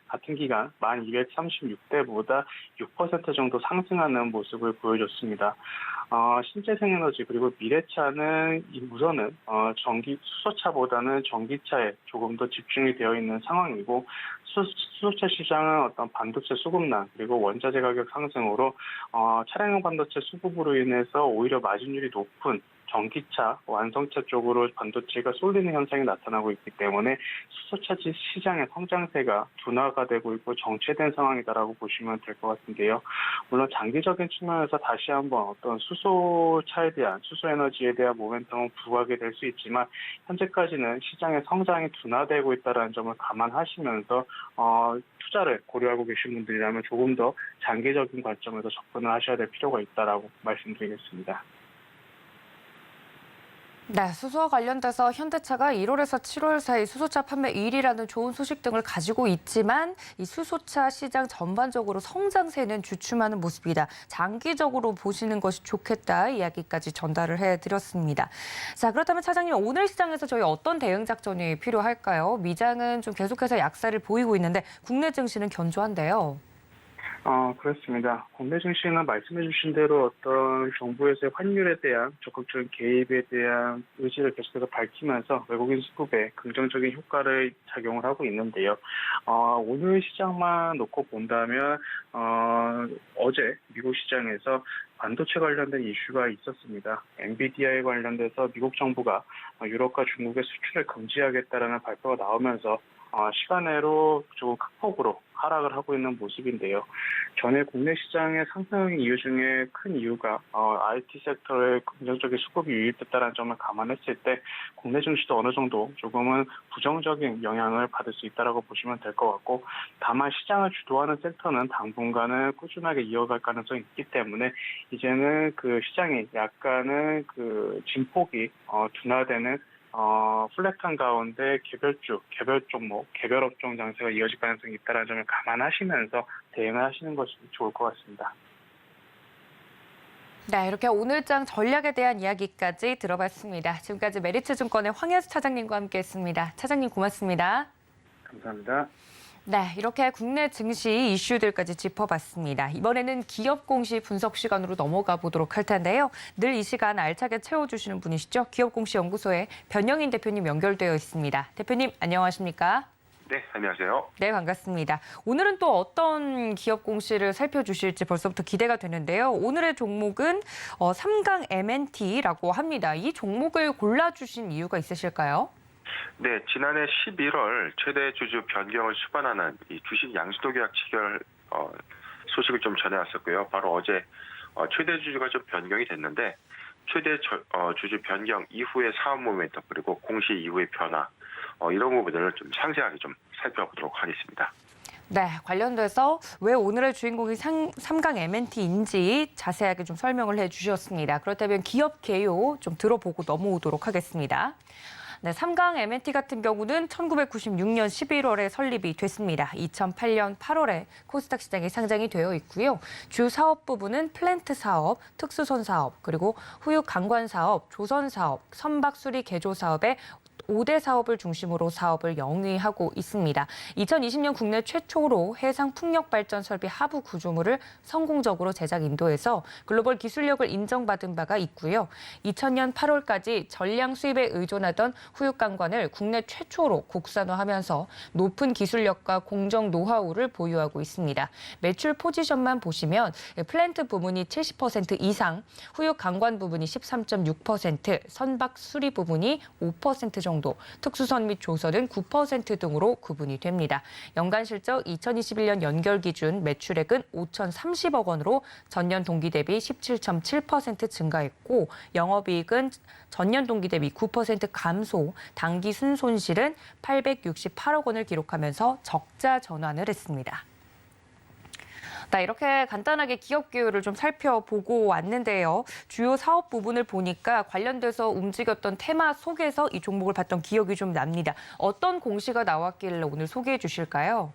같은 기간 1,236대보다 6% 정도 상승하는 모습을 보여줬습니다. 신재생 에너지 그리고 미래차는 우선은 수소차보다는 전기차에 조금 더 집중이 되어 있는 상황이고 수소차 시장은 어떤 반도체 수급난 그리고 원자재 가격 상승으로 차량용 반도체 수급으로 인해서 오히려 마진율이 높은 전기차, 완성차 쪽으로 반도체가 쏠리는 현상이 나타나고 있기 때문에 수소차 시장의 성장세가 둔화가 되고 있고 정체된 상황이다라고 보시면 될 것 같은데요. 물론 장기적인 측면에서 다시 한번 어떤 수소차에 대한 수소에너지에 대한 모멘텀은 부각이 될 수 있지만 현재까지는 시장의 성장이 둔화되고 있다는 점을 감안하시면서 투자를 고려하고 계신 분들이라면 조금 더 장기적인 관점에서 접근을 하셔야 될 필요가 있다라고 말씀드리겠습니다. 네, 수소와 관련돼서 현대차가 1월에서 7월 사이 수소차 판매 1위라는 좋은 소식 등을 가지고 있지만 이 수소차 시장 전반적으로 성장세는 주춤하는 모습이다. 장기적으로 보시는 것이 좋겠다 이야기까지 전달을 해드렸습니다. 자, 그렇다면 차장님 오늘 시장에서 저희 어떤 대응 작전이 필요할까요? 미장은 좀 계속해서 약세를 보이고 있는데 국내 증시는 견조한데요. 그렇습니다. 국내 증시는 말씀해 주신 대로 어떤 정부에서의 환율에 대한 적극적인 개입에 대한 의지를 계속해서 밝히면서 외국인 수급에 긍정적인 효과를 작용을 하고 있는데요. 오늘 시장만 놓고 본다면 어제 미국 시장에서 반도체 관련된 이슈가 있었습니다. 엔비디아에 관련돼서 미국 정부가 유럽과 중국의 수출을 금지하겠다라는 발표가 나오면서 시간외로 조금 큰 폭으로 하락을 하고 있는 모습인데요. 전에 국내 시장의 상승 이유 중에 큰 이유가 IT 섹터의 긍정적인 수급이 유입됐다는 점을 감안했을 때 국내 증시도 어느 정도 조금은 부정적인 영향을 받을 수 있다라고 보시면 될 것 같고 다만 시장을 주도하는 섹터는 당분간은 꾸준하게 이어갈 가능성이 있기 때문에 이제는 그 시장이 약간은 그 진폭이 둔화되는 플랫한 가운데 개별 종목, 개별 업종 장세가 이어질 가능성이 있다는 점을 감안하시면서 대응을 하시는 것이 좋을 것 같습니다. 네, 이렇게 오늘장 전략에 대한 이야기까지 들어봤습니다. 지금까지 메리츠증권의 황혜수 차장님과 함께했습니다. 차장님 고맙습니다. 감사합니다. 네, 이렇게 국내 증시 이슈들까지 짚어봤습니다. 이번에는 기업 공시 분석 시간으로 넘어가 보도록 할 텐데요. 늘 이 시간 알차게 채워주시는 분이시죠. 기업공시 연구소의 변영인 대표님 연결되어 있습니다. 대표님 안녕하십니까? 네, 안녕하세요. 네, 반갑습니다. 오늘은 또 어떤 기업 공시를 살펴주실지 벌써부터 기대가 되는데요. 오늘의 종목은 삼강 M&T라고 합니다. 이 종목을 골라주신 이유가 있으실까요? 네, 지난해 11월 최대 주주 변경을 수반하는 이 주식 양수도 계약 체결 소식을 좀 전해왔었고요. 바로 어제 최대 주주가 좀 변경이 됐는데 최대 주주 변경 이후의 사업 모멘텀 그리고 공시 이후의 변화 이런 부분들을 좀 상세하게 좀 살펴보도록 하겠습니다. 네, 관련돼서 왜 오늘의 주인공이 삼강 M&T인지 자세하게 좀 설명을 해주셨습니다. 그렇다면 기업 개요 좀 들어보고 넘어오도록 하겠습니다. 네, 삼강 M&T 같은 경우는 1996년 11월에 설립이 됐습니다. 2008년 8월에 코스닥 시장에 상장이 되어 있고요. 주 사업 부분은 플랜트 사업, 특수선 사업, 그리고 후육 강관 사업, 조선 사업, 선박 수리 개조 사업에 5대 사업을 중심으로 사업을 영위하고 있습니다. 2020년 국내 최초로 해상 풍력 발전 설비 하부 구조물을 성공적으로 제작 인도해서 글로벌 기술력을 인정받은 바가 있고요. 2000년 8월까지 전량 수입에 의존하던 후육강관을 국내 최초로 국산화하면서 높은 기술력과 공정 노하우를 보유하고 있습니다. 매출 포지션만 보시면 플랜트 부분이 70% 이상, 후육강관 부분이 13.6%, 선박 수리 부분이 5% 정도, 특수선 및 조선은 9% 등으로 구분이 됩니다. 연간 실적 2021년 연결 기준 매출액은 5,030억 원으로 전년 동기 대비 17.7% 증가했고 영업이익은 전년 동기 대비 9% 감소, 당기 순손실은 868억 원을 기록하면서 적자 전환을 했습니다. 네, 이렇게 간단하게 기업 개요를 좀 살펴보고 왔는데요. 주요 사업 부분을 보니까 관련돼서 움직였던 테마 속에서 이 종목을 봤던 기억이 좀 납니다. 어떤 공시가 나왔길래 오늘 소개해 주실까요?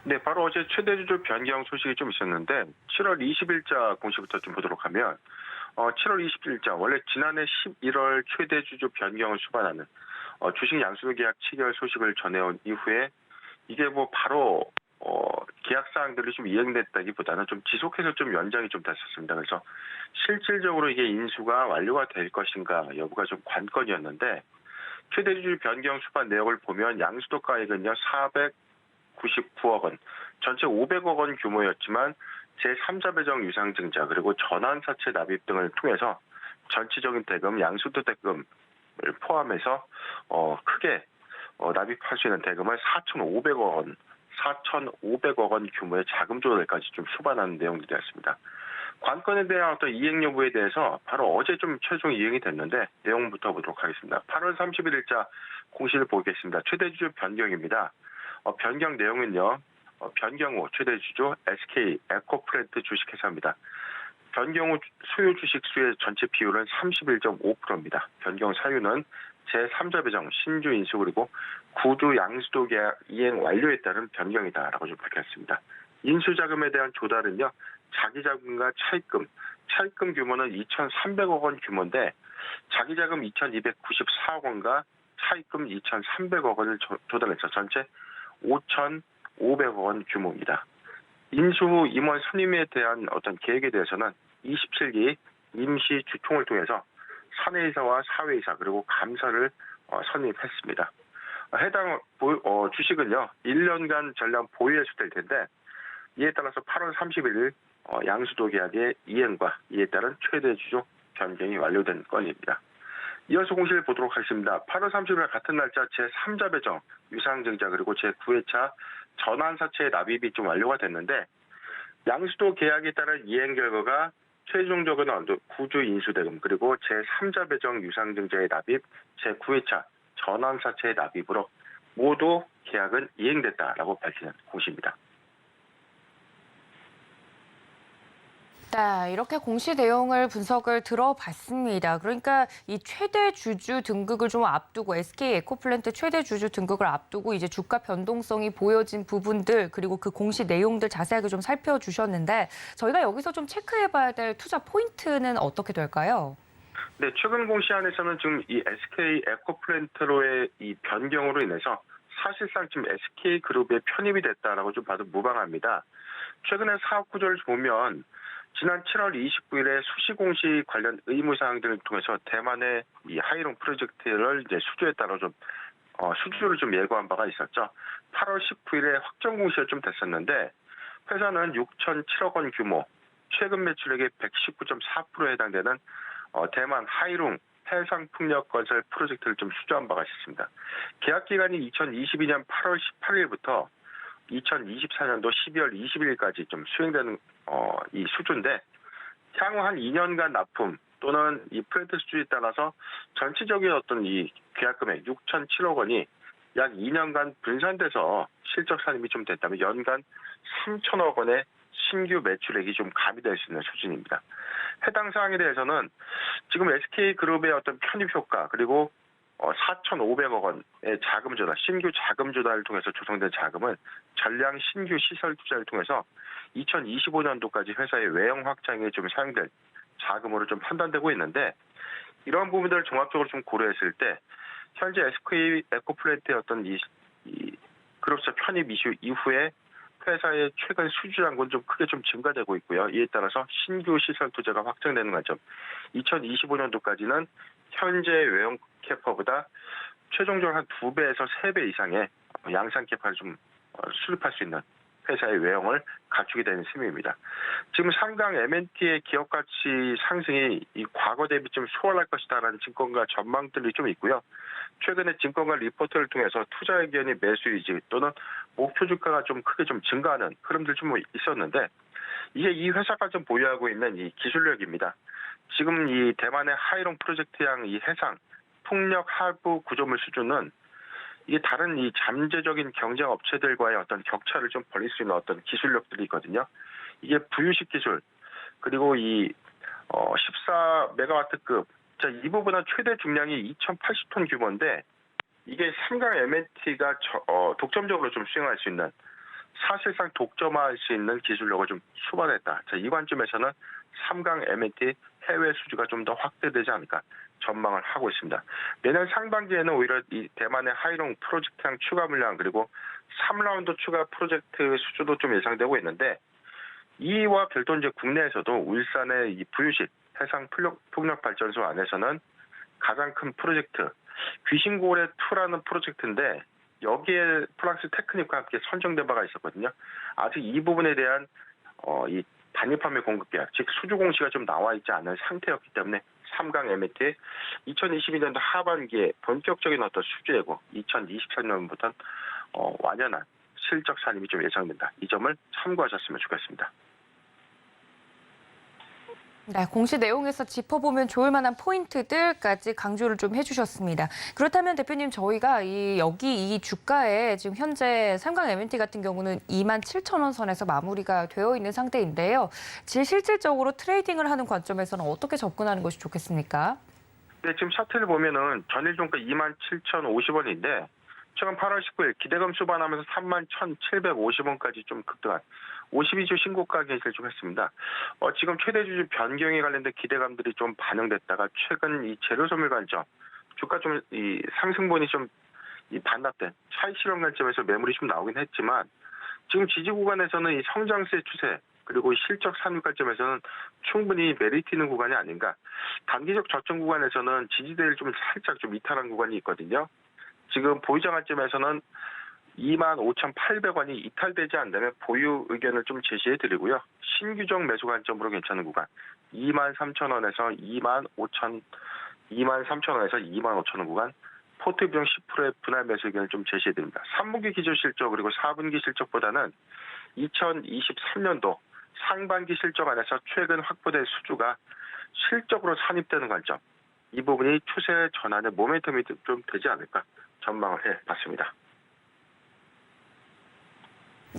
네, 바로 어제 최대 주주 변경 소식이 좀 있었는데 7월 20일자 공시부터 좀 보도록 하면 7월 20일자 원래 지난해 11월 최대 주주 변경을 수반하는 주식 양수도 계약 체결 소식을 전해온 이후에 이게 뭐 바로 계약 사항들이 좀 이행됐다기보다는 좀 지속해서 좀 연장이 좀 됐었습니다. 그래서 실질적으로 이게 인수가 완료가 될 것인가 여부가 좀 관건이었는데 최대 주주 변경 수반 내역을 보면 양수도가액은요 499억 원, 전체 500억 원 규모였지만 제3자 배정 유상증자 그리고 전환사채 납입 등을 통해서 전체적인 대금, 양수도 대금을 포함해서 크게 납입할 수 있는 대금을 4,500억 원 규모의 자금 조달까지 좀 수반하는 내용들이었습니다. 관건에 대한 어떤 이행 여부에 대해서 바로 어제 좀 최종 이행이 됐는데 내용부터 보도록 하겠습니다. 8월 31일자 공시를 보겠습니다. 최대 주주 변경입니다. 변경 내용은요. 변경 후 최대 주주 SK 에코플랜트 주식회사입니다. 변경 후 소유 주식 수의 전체 비율은 31.5%입니다. 변경 사유는 제3자 배정, 신주 인수 그리고 구주 양수도 계약 이행 완료에 따른 변경이다라고 좀 밝혔습니다. 인수 자금에 대한 조달은요. 자기 자금과 차입금 규모는 2,300억 원 규모인데 자기 자금 2,294억 원과 차입금 2,300억 원을 조달해서 전체 5,500억 원 규모입니다. 인수 후 임원 선임에 대한 어떤 계획에 대해서는 27기 임시 주총을 통해서 사내이사와 사회이사 그리고 감사를 선임했습니다. 해당 주식은요 1년간 전량 보유해서 될 텐데 이에 따라서 8월 31일 양수도 계약의 이행과 이에 따른 최대 주주 변경이 완료된 건입니다. 이어서 공시를 보도록 하겠습니다. 8월 30일 같은 날짜 제3자 배정 유상증자 그리고 제9회차 전환사채 납입이 좀 완료가 됐는데 양수도 계약에 따른 이행 결과가 최종적으로는 구주 인수대금 그리고 제3자 배정 유상증자의 납입, 제9회차 전환사채의 납입으로 모두 계약은 이행됐다라고 밝히는 공시입니다. 네, 이렇게 공시 내용을 분석을 들어봤습니다. 그러니까 이 최대 주주 등극을 좀 앞두고 SK 에코플랜트 최대 주주 등극을 앞두고 이제 주가 변동성이 보여진 부분들 그리고 그 공시 내용들 자세하게 좀 살펴주셨는데 저희가 여기서 좀 체크해봐야 될 투자 포인트는 어떻게 될까요? 네, 최근 공시 안에서는 지금 이 SK 에코플랜트로의 이 변경으로 인해서 사실상 지금 SK 그룹에 편입이 됐다라고 좀 봐도 무방합니다. 최근에 사업 구조를 보면 지난 7월 29일에 수시 공시 관련 의무 사항들을 통해서 대만의 이 하이롱 프로젝트를 이제 수주에 따라 좀 수주를 좀 예고한 바가 있었죠. 8월 19일에 확정 공시가 좀 됐었는데 회사는 6,007억 원 규모, 최근 매출액의 119.4%에 해당되는 대만 하이롱 해상 풍력 건설 프로젝트를 좀 수주한 바가 있습니다. 계약 기간이 2022년 8월 18일부터 2024년도 12월 20일까지 좀 수행되는 이 수주인데 향후 한 2년간 납품 또는 이 플랜트 수주에 따라서 전체적인 어떤 이 계약 금액 6,007억 원이 약 2년간 분산돼서 실적 산입이 좀 됐다면 연간 3천억 원의 신규 매출액이 좀 가미될 수 있는 수준입니다. 해당 사항에 대해서는 지금 SK그룹의 어떤 편입 효과 그리고 4,500억 원의 자금 조달, 신규 자금 조달을 통해서 조성된 자금은 전량 신규 시설 투자를 통해서 2025년도까지 회사의 외형 확장에 좀 사용될 자금으로 좀 판단되고 있는데 이러한 부분들을 종합적으로 좀 고려했을 때 현재 SK 에코플랜트의 어떤 이 그룹사 편입 이슈 이후에 회사의 최근 수주량은 좀 크게 좀 증가되고 있고요. 이에 따라서 신규 시설 투자가 확정되는 관점. 2025년도까지는 현재 외형 캐파보다 최종적으로 한 2배에서 3배 이상의 양산 캐파를 좀 수립할 수 있는 회사의 외형을 갖추게 되는 셈입니다. 지금 상강 M&T의 기업 가치 상승이 이 과거 대비 좀 수월할 것이다라는 증권가 전망들이 좀 있고요. 최근에 증권가 리포트를 통해서 투자 의견이 매수 유지 또는 목표 주가가 좀 크게 좀 증가하는 흐름들 좀 있었는데 이게 이 회사가 좀 보유하고 있는 이 기술력입니다. 지금 이 대만의 하이롱 프로젝트양 이 해상 풍력 하부 구조물 수준은 이게 다른 이 잠재적인 경쟁 업체들과의 어떤 격차를 좀 벌릴 수 있는 어떤 기술력들이 있거든요. 이게 부유식 기술 그리고 이 14메가와트급 이 부분은 최대 중량이 2,080톤 규모인데 이게 삼강 M&T가 독점적으로 좀 수행할 수 있는 사실상 독점할 수 있는 기술력을 좀 수반했다. 이 관점에서는 삼강 M&T 해외 수주가 좀 더 확대되지 않을까 전망을 하고 있습니다. 내년 상반기에는 오히려 이 대만의 하이롱 프로젝트랑 추가 물량 그리고 3라운드 추가 프로젝트 수주도 좀 예상되고 있는데 이와 별도 이제 국내에서도 울산의 이 부유식 해상 풍력 발전소 안에서는 가장 큰 프로젝트 귀신고래 2라는 프로젝트인데 여기에 프랑스 테크닉과 함께 선정된 바가 있었거든요. 아직 이 부분에 대한 이 단위 판매 공급 계약, 즉 수주 공시가 좀 나와 있지 않은 상태였기 때문에 삼강 M&T 2022년도 하반기에 본격적인 어떤 수주 예고, 2023년부터는 완연한 실적 산입이 좀 예상된다. 이 점을 참고하셨으면 좋겠습니다. 네, 공시 내용에서 짚어보면 좋을 만한 포인트들까지 강조를 좀 해주셨습니다. 그렇다면 대표님 저희가 여기 이 주가에 지금 현재 삼강 M&T 같은 경우는 27,000원 선에서 마무리가 되어 있는 상태인데요. 실질적으로 트레이딩을 하는 관점에서는 어떻게 접근하는 것이 좋겠습니까? 네, 지금 차트를 보면은 전일 종가 27,050원인데 최근 8월 19일 기대감 수반하면서 31,750원까지 좀 급등한 52주 신고가 개시를 좀 했습니다. 지금 최대 주주 변경에 관련된 기대감들이 좀 반영됐다가 최근 이 재료소멸 관점 주가 좀 이 상승분이 좀 이 반납된 차익 실현 관점에서 매물이 좀 나오긴 했지만 지금 지지 구간에서는 이 성장세 추세 그리고 실적 산입 관점에서는 충분히 메리트 있는 구간이 아닌가. 단기적 저점 구간에서는 지지대를 좀 살짝 좀 이탈한 구간이 있거든요. 지금 보유자 관점에서는 25,800원이 이탈되지 않다면 보유 의견을 좀 제시해 드리고요. 신규적 매수 관점으로 괜찮은 구간 23,000원에서 23,000원에서 25,000원 구간 포트 비용 10%의 분할 매수 의견을 좀 제시해 드립니다. 3분기 기준 실적 그리고 4분기 실적보다는 2023년도 상반기 실적 안에서 최근 확보된 수주가 실적으로 산입되는 관점 이 부분이 추세 전환의 모멘텀이 좀 되지 않을까 전망을 해봤습니다.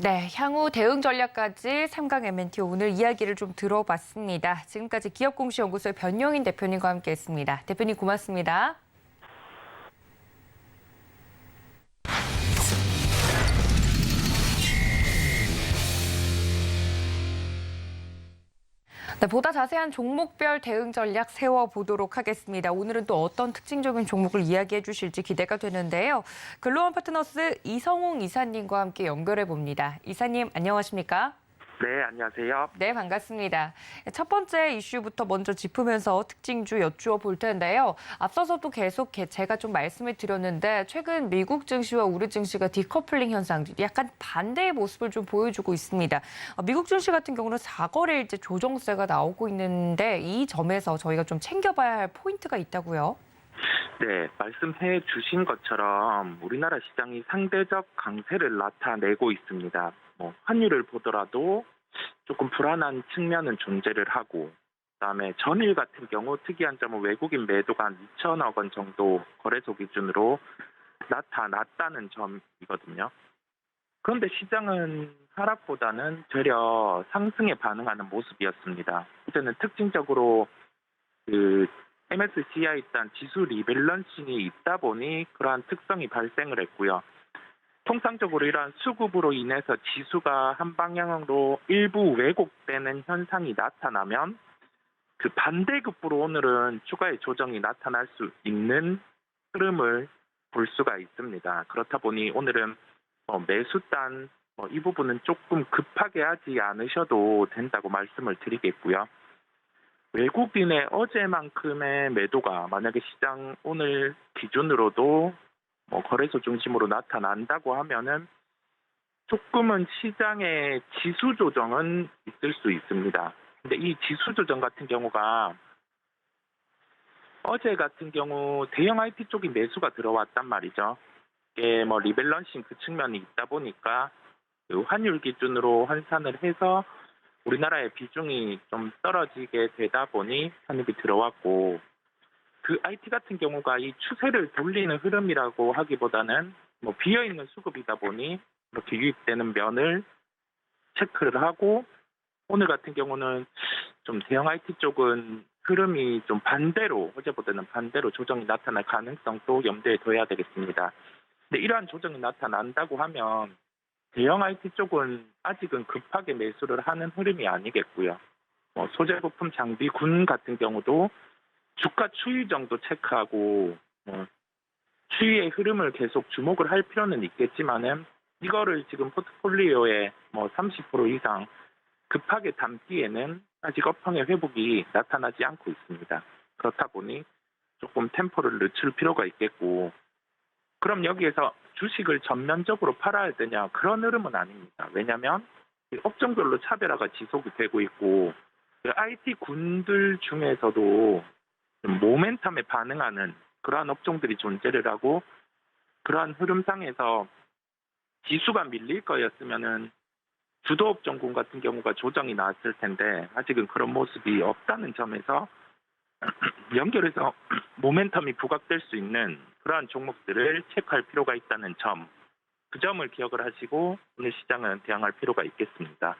네, 향후 대응 전략까지 삼강 M&T 오늘 이야기를 좀 들어봤습니다. 지금까지 기업공시연구소의 변용인 대표님과 함께했습니다. 대표님 고맙습니다. 네, 보다 자세한 종목별 대응 전략 세워보도록 하겠습니다. 오늘은 또 어떤 특징적인 종목을 이야기해 주실지 기대가 되는데요. 글로벌 파트너스 이성웅 이사님과 함께 연결해 봅니다. 이사님 안녕하십니까? 네, 안녕하세요. 네, 반갑습니다. 첫 번째 이슈부터 먼저 짚으면서 특징주 여쭈어 볼 텐데요. 앞서서도 계속 제가 좀 말씀을 드렸는데 최근 미국 증시와 우리 증시가 디커플링 현상, 약간 반대의 모습을 좀 보여주고 있습니다. 미국 증시 같은 경우는 4거래일째 조정세가 나오고 있는데 이 점에서 저희가 좀 챙겨봐야 할 포인트가 있다고요? 네, 말씀해 주신 것처럼 우리나라 시장이 상대적 강세를 나타내고 있습니다. 환율을 보더라도 조금 불안한 측면은 존재를 하고 그다음에 전일 같은 경우 특이한 점은 외국인 매도가 한 2천억 원 정도 거래소 기준으로 나타났다는 점이거든요. 그런데 시장은 하락보다는 되려 상승에 반응하는 모습이었습니다. 이제는 특징적으로 그 MSCI 단 지수 리밸런싱이 있다 보니 그러한 특성이 발생을 했고요. 통상적으로 이러한 수급으로 인해서 지수가 한 방향으로 일부 왜곡되는 현상이 나타나면 그 반대급부로 오늘은 추가의 조정이 나타날 수 있는 흐름을 볼 수가 있습니다. 그렇다 보니 오늘은 매수단 이 부분은 조금 급하게 하지 않으셔도 된다고 말씀을 드리겠고요. 외국인의 어제만큼의 매도가 만약에 시장 오늘 기준으로도 거래소 중심으로 나타난다고 하면은 조금은 시장의 지수 조정은 있을 수 있습니다. 근데 이 지수 조정 같은 경우가 어제 같은 경우 대형 IT 쪽이 매수가 들어왔단 말이죠. 이게 리밸런싱 그 측면이 있다 보니까 그 환율 기준으로 환산을 해서 우리나라의 비중이 좀 떨어지게 되다 보니 환율이 들어왔고, 그 IT 같은 경우가 이 추세를 돌리는 흐름이라고 하기보다는 비어있는 수급이다 보니 이렇게 유입되는 면을 체크를 하고, 오늘 같은 경우는 좀 대형 IT 쪽은 흐름이 좀 반대로, 어제보다는 반대로 조정이 나타날 가능성도 염두에 둬야 되겠습니다. 근데 이러한 조정이 나타난다고 하면 대형 IT 쪽은 아직은 급하게 매수를 하는 흐름이 아니겠고요. 소재 부품 장비 군 같은 경우도 주가 추이 정도 체크하고 추이의 흐름을 계속 주목을 할 필요는 있겠지만은 이거를 지금 포트폴리오에 30% 이상 급하게 담기에는 아직 업황의 회복이 나타나지 않고 있습니다. 그렇다 보니 조금 템포를 늦출 필요가 있겠고, 그럼 여기에서 주식을 전면적으로 팔아야 되냐, 그런 흐름은 아닙니다. 왜냐하면 업종별로 차별화가 지속이 되고 있고, IT 군들 중에서도 모멘텀에 반응하는 그러한 업종들이 존재를 하고, 그러한 흐름상에서 지수가 밀릴 거였으면은 주도 업종군 같은 경우가 조정이 나왔을 텐데 아직은 그런 모습이 없다는 점에서 연결해서 모멘텀이 부각될 수 있는 그러한 종목들을 체크할 필요가 있다는 점, 그 점을 기억을 하시고 오늘 시장은 대응할 필요가 있겠습니다.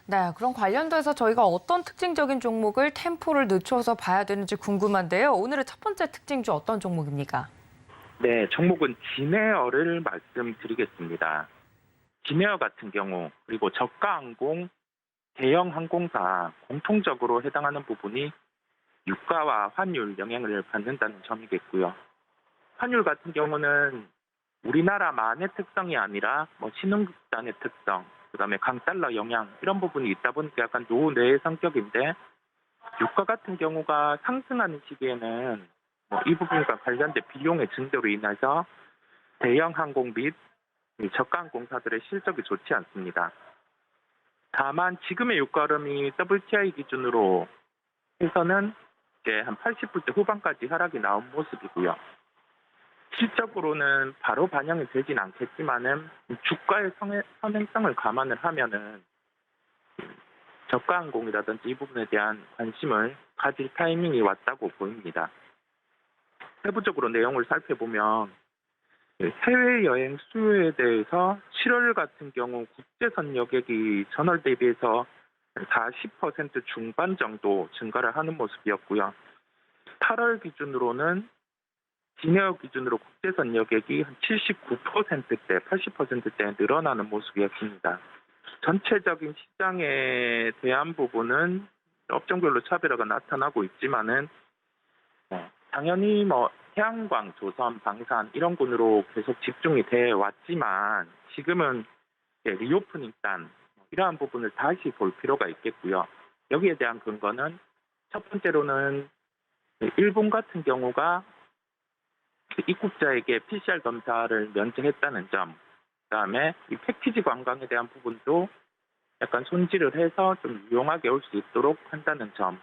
네, 그럼 관련돼서 저희가 어떤 특징적인 종목을 템포를 늦춰서 봐야 되는지 궁금한데요. 오늘의 첫 번째 특징주 어떤 종목입니까? 네, 종목은 진에어를 말씀드리겠습니다. 진에어 같은 경우, 그리고 저가항공, 대형 항공사 공통적으로 해당하는 부분이 유가와 환율 영향을 받는다는 점이겠고요. 환율 같은 경우는 우리나라만의 특성이 아니라 신흥국단의 특성, 그다음에 강달러 영향 이런 부분이 있다 보니까 약간 노내 성격인데, 유가 같은 경우가 상승하는 시기에는 이 부분과 관련된 비용의 증대로 인해서 대형 항공 및 저가 항공사들의 실적이 좋지 않습니다. 다만 지금의 유가 흐름이 WTI 기준으로 해서는 이제 한 80불대 후반까지 하락이 나온 모습이고요. 실적으로는 바로 반영이 되진 않겠지만은 주가의 선행성을 감안을 하면은 저가 항공이라든지 이 부분에 대한 관심을 가질 타이밍이 왔다고 보입니다. 세부적으로 내용을 살펴보면 해외여행 수요에 대해서 7월 같은 경우 국제선 여객이 전월 대비해서 40% 중반 정도 증가를 하는 모습이었고요. 8월 기준으로는 진에어 기준으로 국제선 여객이 한 79%대, 80%대 늘어나는 모습이었습니다. 전체적인 시장에 대한 부분은 업종별로 차별화가 나타나고 있지만은 당연히 태양광, 조선, 방산 이런 군으로 계속 집중이 돼 왔지만 지금은 리오프닝 단 이러한 부분을 다시 볼 필요가 있겠고요. 여기에 대한 근거는 첫 번째로는 일본 같은 경우가 입국자에게 PCR 검사를 면제했다는 점, 그다음에 이 패키지 관광에 대한 부분도 약간 손질을 해서 좀 유용하게 올 수 있도록 한다는 점,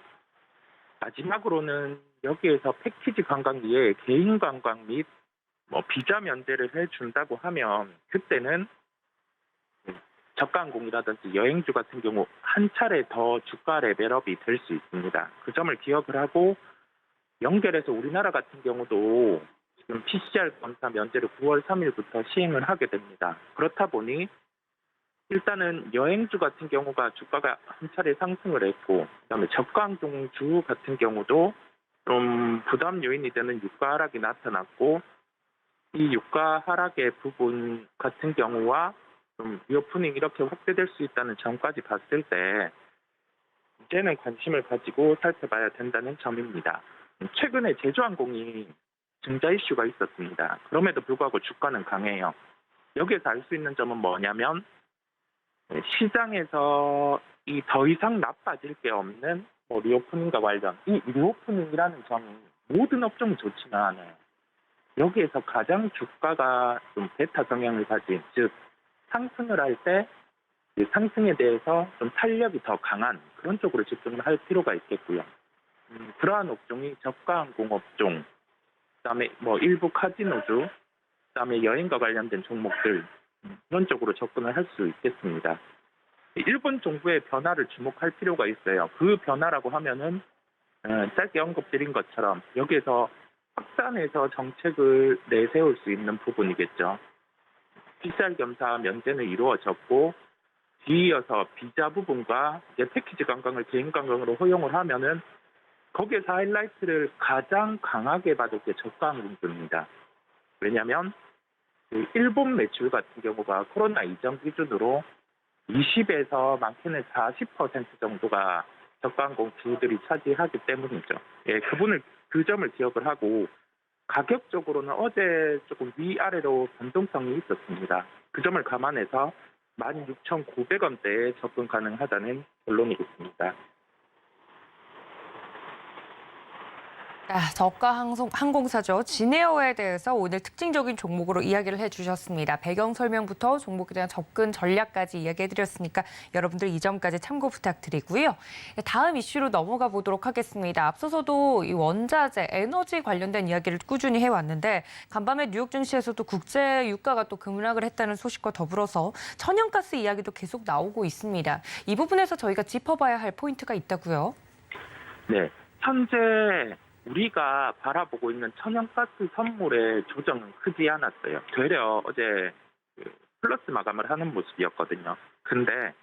마지막으로는 여기에서 패키지 관광 외에 개인 관광 및 비자 면제를 해준다고 하면 그때는 저가항공이라든지 여행주 같은 경우 한 차례 더 주가 레벨업이 될 수 있습니다. 그 점을 기억을 하고 연결해서 우리나라 같은 경우도 지금 PCR 검사 면제를 9월 3일부터 시행을 하게 됩니다. 그렇다 보니 일단은 여행주 같은 경우가 주가가 한 차례 상승을 했고, 그다음에 저가항공주 같은 경우도 좀 부담 요인이 되는 유가 하락이 나타났고, 이 유가 하락의 부분 같은 경우와 좀 리오프닝 이렇게 확대될 수 있다는 점까지 봤을 때 이제는 관심을 가지고 살펴봐야 된다는 점입니다. 최근에 제주항공이 증자 이슈가 있었습니다. 그럼에도 불구하고 주가는 강해요. 여기에서 알 수 있는 점은 뭐냐면 시장에서 이 더 이상 나빠질 게 없는 리오프닝과 관련, 이 리오프닝이라는 점이 모든 업종이 좋지는 않아요. 여기에서 가장 주가가 좀 베타 성향을 가진, 즉 상승을 할 때 상승에 대해서 좀 탄력이 더 강한 그런 쪽으로 집중을 할 필요가 있겠고요. 그러한 업종이 저가항공 업종, 그다음에 일부 카지노주, 그다음에 여행과 관련된 종목들, 그런 쪽으로 접근을 할 수 있겠습니다. 일본 정부의 변화를 주목할 필요가 있어요. 그 변화라고 하면은 짧게 언급드린 것처럼 여기에서 확산해서 정책을 내세울 수 있는 부분이겠죠. PCR 검사 면제는 이루어졌고 뒤이어서 비자 부분과 이제 패키지 관광을 개인 관광으로 허용을 하면은 거기에서 하이라이트를 가장 강하게 받을 게 저가항공주입니다. 왜냐하면 일본 매출 같은 경우가 코로나 이전 기준으로 20에서 많게는 40% 정도가 저가항공주들이 차지하기 때문이죠. 예, 그 점을 기억을 하고 가격적으로는 어제 조금 위아래로 변동성이 있었습니다. 그 점을 감안해서 16,900원대에 접근 가능하다는 결론이겠습니다. 저가 항공사죠. 진에어에 대해서 오늘 특징적인 종목으로 이야기를 해주셨습니다. 배경 설명부터 종목에 대한 접근 전략까지 이야기해드렸으니까 여러분들 이 점까지 참고 부탁드리고요. 다음 이슈로 넘어가 보도록 하겠습니다. 앞서서도 이 원자재, 에너지 관련된 이야기를 꾸준히 해왔는데 간밤에 뉴욕 증시에서도 국제 유가가 또 급락을 했다는 소식과 더불어서 천연가스 이야기도 계속 나오고 있습니다. 이 부분에서 저희가 짚어봐야 할 포인트가 있다고요? 네, 현재 우리가 바라보고 있는 천연가스 선물의 조정은 크지 않았어요. 되려 어제 플러스 마감을 하는 모습이었거든요. 근데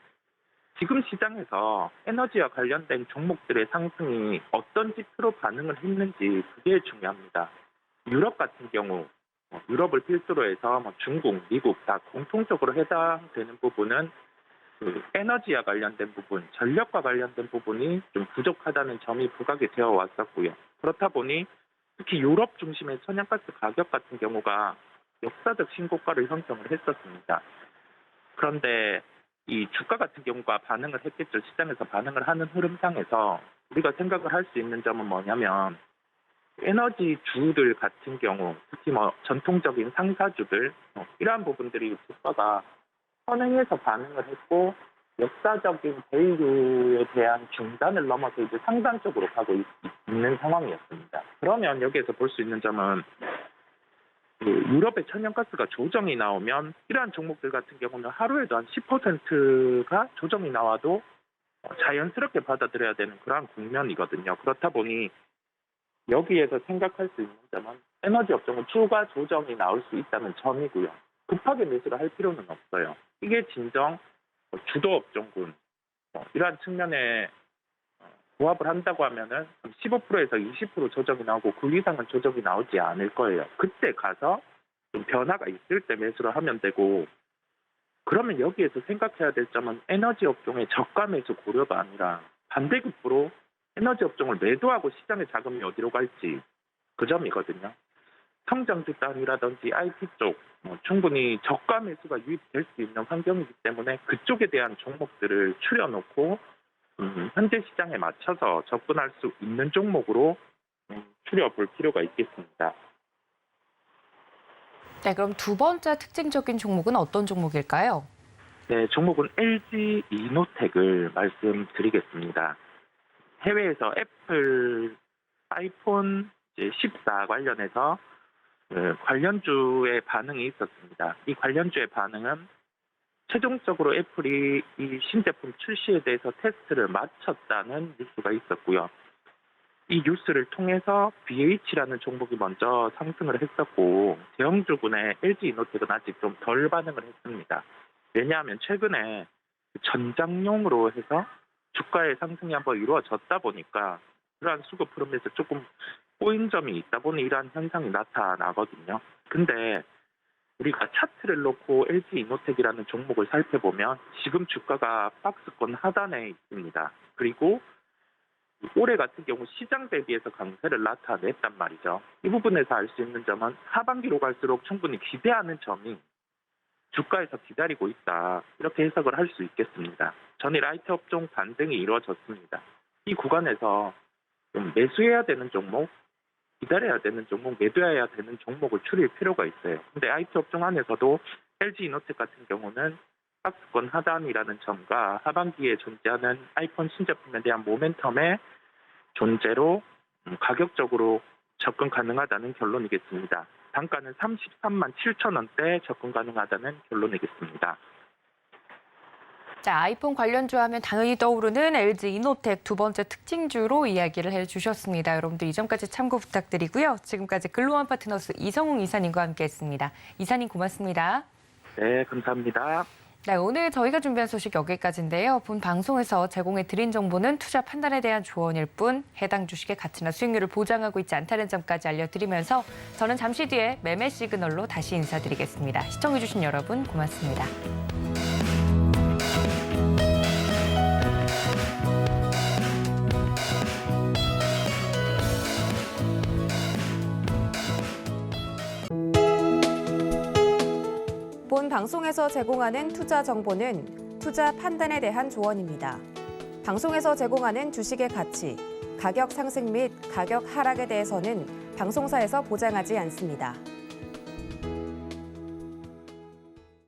지금 시장에서 에너지와 관련된 종목들의 상승이 어떤 지표로 반응을 했는지 그게 중요합니다. 유럽 같은 경우 유럽을 필두로 해서 중국, 미국 다 공통적으로 해당되는 부분은 에너지와 관련된 부분, 전력과 관련된 부분이 좀 부족하다는 점이 부각이 되어 왔었고요. 그렇다 보니 특히 유럽 중심의 천연가스 가격 같은 경우가 역사적 신고가를 형성을 했었습니다. 그런데 이 주가 같은 경우가 반응을 했겠죠. 시장에서 반응을 하는 흐름상에서 우리가 생각을 할 수 있는 점은 뭐냐면 에너지 주들 같은 경우, 특히 전통적인 상사주들, 이러한 부분들이 주가가 선행해서 반응을 했고 역사적인 밸류에 대한 중단을 넘어서 이제 상단 쪽으로 가고 있는 상황이었습니다. 그러면 여기에서 볼 수 있는 점은 유럽의 천연가스가 조정이 나오면 이러한 종목들 같은 경우는 하루에도 한 10%가 조정이 나와도 자연스럽게 받아들여야 되는 그러한 국면이거든요. 그렇다 보니 여기에서 생각할 수 있는 점은 에너지 업종은 추가 조정이 나올 수 있다는 점이고요. 급하게 매수를 할 필요는 없어요. 이게 진정 주도 업종군 이러한 측면에 부합을 한다고 하면은 15%에서 20% 조정이 나오고 그 이상은 조정이 나오지 않을 거예요. 그때 가서 좀 변화가 있을 때 매수를 하면 되고, 그러면 여기에서 생각해야 될 점은 에너지 업종의 저가 매수 고려가 아니라 반대급부로 에너지 업종을 매도하고 시장의 자금이 어디로 갈지 그 점이거든요. 성장 집단이라든지 IT 쪽 충분히 저가 매수가 유입될 수 있는 환경이기 때문에 그쪽에 대한 종목들을 추려놓고 현재 시장에 맞춰서 접근할 수 있는 종목으로 추려볼 필요가 있겠습니다. 네, 그럼 두 번째 특징적인 종목은 어떤 종목일까요? 네, 종목은 LG 이노텍을 말씀드리겠습니다. 해외에서 애플 아이폰 14 관련해서 관련주의 반응이 있었습니다. 이 관련주의 반응은 최종적으로 애플이 이 신제품 출시에 대해서 테스트를 마쳤다는 뉴스가 있었고요. 이 뉴스를 통해서 BH라는 종목이 먼저 상승을 했었고 대형주군의 LG이노텍은 아직 좀 덜 반응을 했습니다. 왜냐하면 최근에 전장용으로 해서 주가의 상승이 한번 이루어졌다 보니까 그러한 수급 흐름에서 조금 꼬인 점이 있다 보니 이러한 현상이 나타나거든요. 근데 우리가 차트를 놓고 LG이노텍이라는 종목을 살펴보면 지금 주가가 박스권 하단에 있습니다. 그리고 올해 같은 경우 시장 대비해서 강세를 나타냈단 말이죠. 이 부분에서 알 수 있는 점은 하반기로 갈수록 충분히 기대하는 점이 주가에서 기다리고 있다. 이렇게 해석을 할 수 있겠습니다. 전일 IT 업종 반등이 이루어졌습니다. 이 구간에서 좀 매수해야 되는 종목, 기다려야 되는 종목, 매도해야 되는 종목을 추릴 필요가 있어요. 근데 IT 업종 안에서도 LG이노텍 같은 경우는 박스권 하단이라는 점과 하반기에 존재하는 아이폰 신제품에 대한 모멘텀의 존재로 가격적으로 접근 가능하다는 결론이겠습니다. 단가는 33만 7천 원대 접근 가능하다는 결론이겠습니다. 자, 아이폰 관련주 하면 당연히 떠오르는 LG이노텍 두 번째 특징주로 이야기를 해주셨습니다. 여러분들 이 점까지 참고 부탁드리고요. 지금까지 글로원 파트너스 이성웅 이사님과 함께했습니다. 이사님 고맙습니다. 네, 감사합니다. 네, 오늘 저희가 준비한 소식 여기까지인데요. 본 방송에서 제공해드린 정보는 투자 판단에 대한 조언일 뿐 해당 주식의 가치나 수익률을 보장하고 있지 않다는 점까지 알려드리면서 저는 잠시 뒤에 매매 시그널로 다시 인사드리겠습니다. 시청해주신 여러분 고맙습니다. 본 방송에서 제공하는 투자 정보는 투자 판단에 대한 조언입니다. 방송에서 제공하는 주식의 가치, 가격 상승 및 가격 하락에 대해서는 방송사에서 보장하지 않습니다.